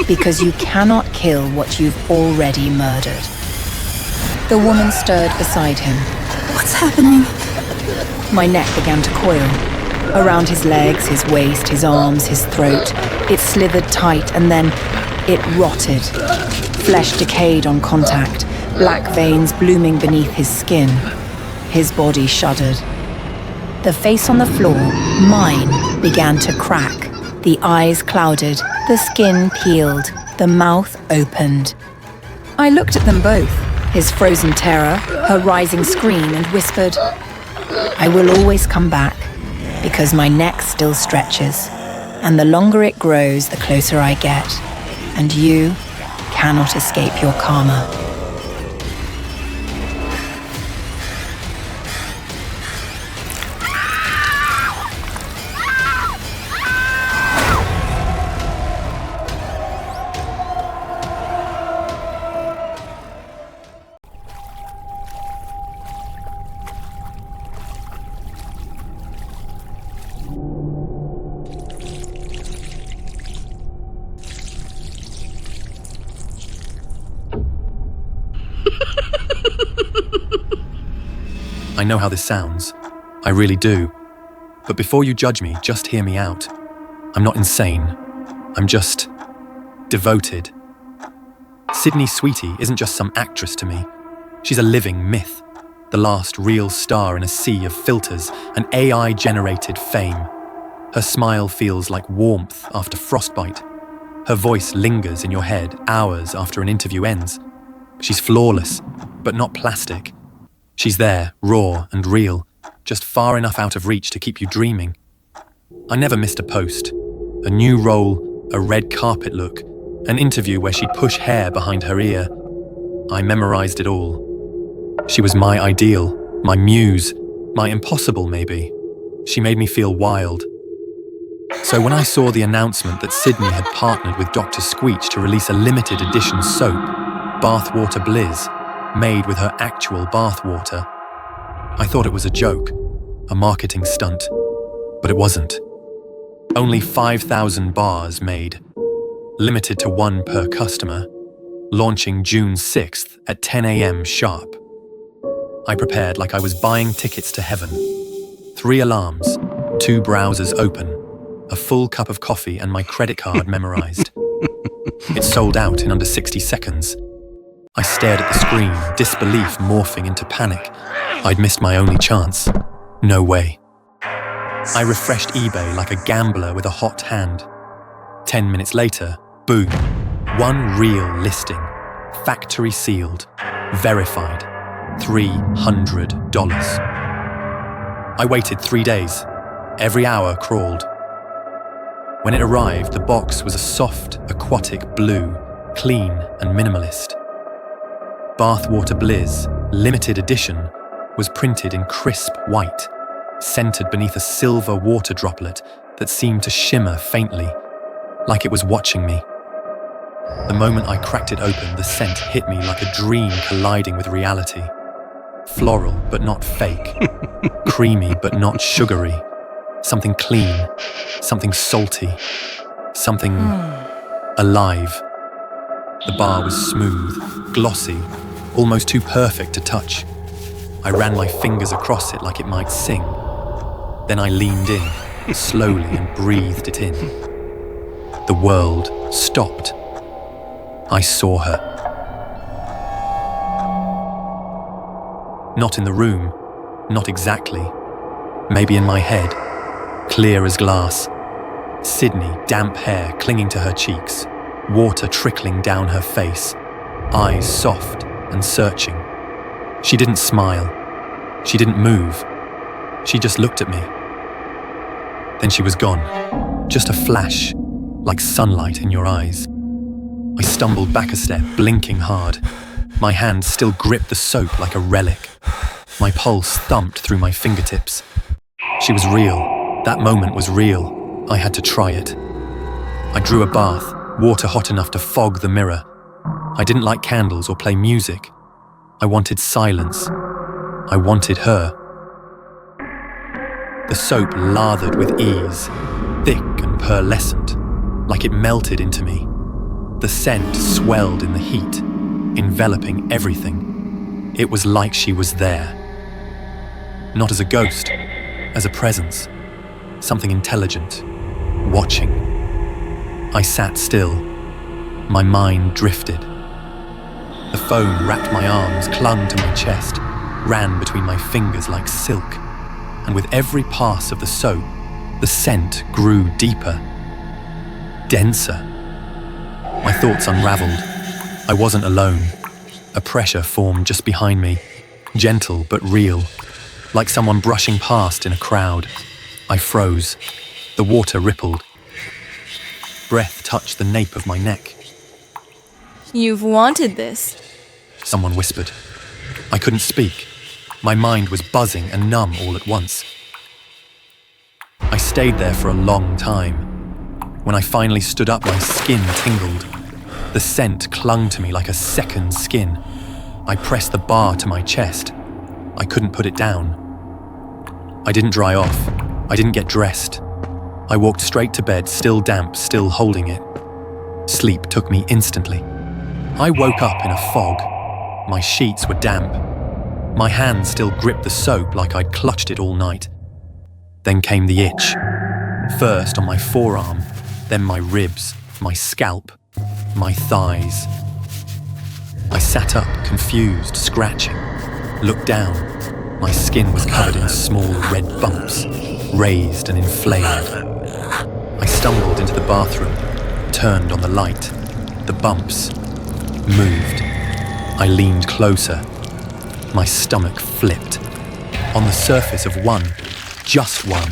because you cannot kill what you've already murdered. The woman stirred beside him. What's happening? My neck began to coil. Around his legs, his waist, his arms, his throat. It slithered tight and then it rotted. Flesh decayed on contact, black veins blooming beneath his skin. His body shuddered. The face on the floor, mine, began to crack. The eyes clouded, the skin peeled, the mouth opened. I looked at them both, his frozen terror, her rising scream, and whispered, I will always come back, because my neck still stretches, and the longer it grows, the closer I get, and you cannot escape your karma. I know how this sounds. I really do. But before you judge me, just hear me out. I'm not insane. I'm just devoted. Sydney Sweetie isn't just some actress to me. She's a living myth, the last real star in a sea of filters and AI-generated fame. Her smile feels like warmth after frostbite. Her voice lingers in your head hours after an interview ends. She's flawless, but not plastic. She's there, raw and real, just far enough out of reach to keep you dreaming. I never missed a post, a new role, a red carpet look, an interview where she'd push hair behind her ear. I memorized it all. She was my ideal, my muse, my impossible maybe. She made me feel wild. So when I saw the announcement that Sydney had partnered with Dr. Squeech to release a limited edition soap, Bathwater Blizz, made with her actual bathwater, I thought it was a joke, a marketing stunt, but it wasn't. Only 5,000 bars made, limited to one per customer, launching June 6th at 10 a.m. sharp. I prepared like I was buying tickets to heaven. 3 alarms, 2 browsers open, a full cup of coffee and my credit card memorized. It sold out in under 60 seconds. I stared at the screen, disbelief morphing into panic. I'd missed my only chance. No way. I refreshed eBay like a gambler with a hot hand. 10 minutes later, boom. One real listing. Factory sealed. Verified. $300. I waited 3 days. Every hour crawled. When it arrived, the box was a soft, aquatic blue, clean and minimalist. Bathwater Blizz, limited edition, was printed in crisp white, centered beneath a silver water droplet that seemed to shimmer faintly, like it was watching me. The moment I cracked it open, the scent hit me like a dream colliding with reality. Floral, but not fake. Creamy, but not sugary. Something clean, something salty, something alive. The bar was smooth, glossy, almost too perfect to touch. I ran my fingers across it like it might sing. Then I leaned in, slowly, and breathed it in. The world stopped. I saw her. Not in the room, not exactly. Maybe in my head, clear as glass. Sydney, damp hair clinging to her cheeks, water trickling down her face, eyes soft and searching. She didn't smile. She didn't move. She just looked at me. Then she was gone. Just a flash, like sunlight in your eyes. I stumbled back a step, blinking hard. My hand still gripped the soap like a relic. My pulse thumped through my fingertips. She was real. That moment was real. I had to try it. I drew a bath, water hot enough to fog the mirror. I didn't like candles or play music. I wanted silence. I wanted her. The soap lathered with ease, thick and pearlescent, like it melted into me. The scent swelled in the heat, enveloping everything. It was like she was there. Not as a ghost, as a presence, something intelligent, watching. I sat still. My mind drifted. The foam wrapped my arms, clung to my chest, ran between my fingers like silk, and with every pass of the soap, the scent grew deeper, denser. My thoughts unraveled. I wasn't alone. A pressure formed just behind me, gentle but real, like someone brushing past in a crowd. I froze. The water rippled. Breath touched the nape of my neck. You've wanted this, Someone whispered. I couldn't speak. My mind was buzzing and numb all at once. I stayed there for a long time. When I finally stood up, my skin tingled. The scent clung to me like a second skin. I pressed the bar to my chest. I couldn't put it down. I didn't dry off. I didn't get dressed. I walked straight to bed, still damp, still holding it. Sleep took me instantly. I woke up in a fog. My sheets were damp. My hand still gripped the soap like I'd clutched it all night. Then came the itch. First on my forearm, then my ribs, my scalp, my thighs. I sat up, confused, scratching. Looked down. My skin was covered in small red bumps, raised and inflamed. I stumbled into the bathroom, turned on the light. The bumps moved. I leaned closer. My stomach flipped. On the surface of one, just one,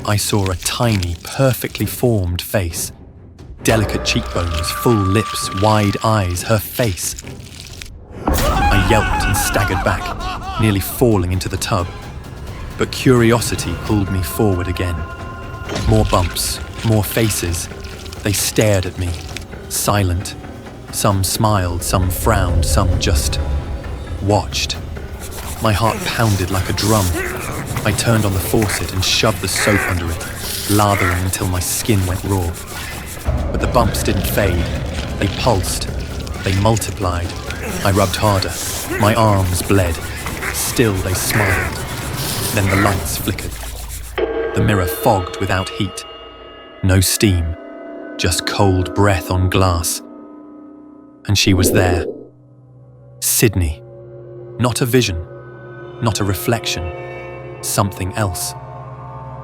I saw a tiny, perfectly formed face. Delicate cheekbones, full lips, wide eyes, her face. I yelped and staggered back, nearly falling into the tub. But curiosity pulled me forward again. More bumps, more faces. They stared at me, silent. Some smiled, some frowned, some just watched. My heart pounded like a drum. I turned on the faucet and shoved the soap under it, lathering until my skin went raw. But the bumps didn't fade. They pulsed. They multiplied. I rubbed harder. My arms bled. Still they smiled. Then the lights flickered. The mirror fogged without heat. No steam. Just cold breath on glass. And she was there. Sydney. Not a vision. Not a reflection. Something else.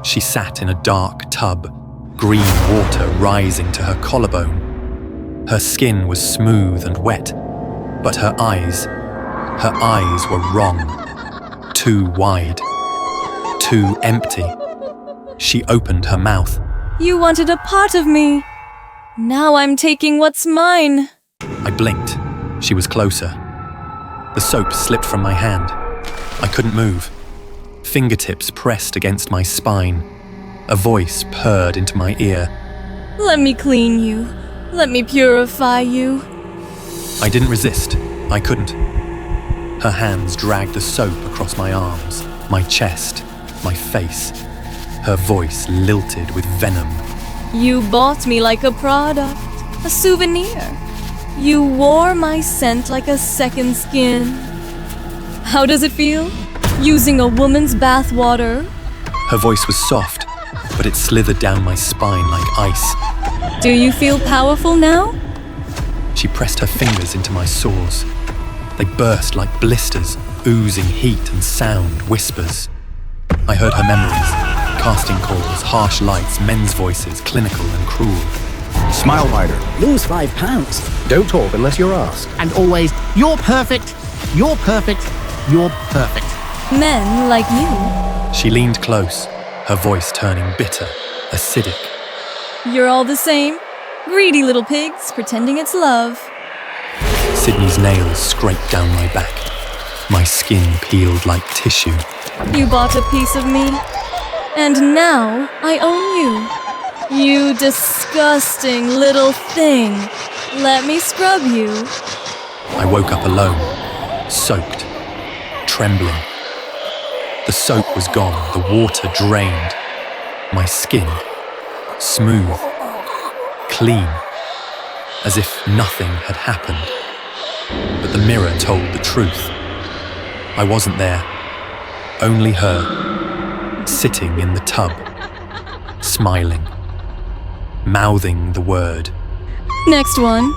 She sat in a dark tub, green water rising to her collarbone. Her skin was smooth and wet, but her eyes were wrong. Too wide. Too empty. She opened her mouth. You wanted a part of me. Now I'm taking what's mine. I blinked. She was closer. The soap slipped from my hand. I couldn't move. Fingertips pressed against my spine. A voice purred into my ear. Let me clean you. Let me purify you. I didn't resist. I couldn't. Her hands dragged the soap across my arms, my chest, my face. Her voice lilted with venom. You bought me like a product, a souvenir. You wore my scent like a second skin. How does it feel? Using a woman's bathwater? Her voice was soft, but it slithered down my spine like ice. Do you feel powerful now? She pressed her fingers into my sores. They burst like blisters, oozing heat and sound, whispers. I heard her memories. Casting calls, harsh lights, men's voices, clinical and cruel. Smile wider. Lose 5 pounds. Don't talk unless you're asked. And always, you're perfect, you're perfect, you're perfect. Men like you. She leaned close, her voice turning bitter, acidic. You're all the same. Greedy little pigs pretending it's love. Sydney's nails scraped down my back. My skin peeled like tissue. You bought a piece of me, and now I own you. You disgusting little thing. Let me scrub you. I woke up alone, soaked, trembling. The soap was gone, the water drained. My skin, smooth, clean, as if nothing had happened. But the mirror told the truth. I wasn't there, only her, sitting in the tub, smiling, mouthing the word. Next one.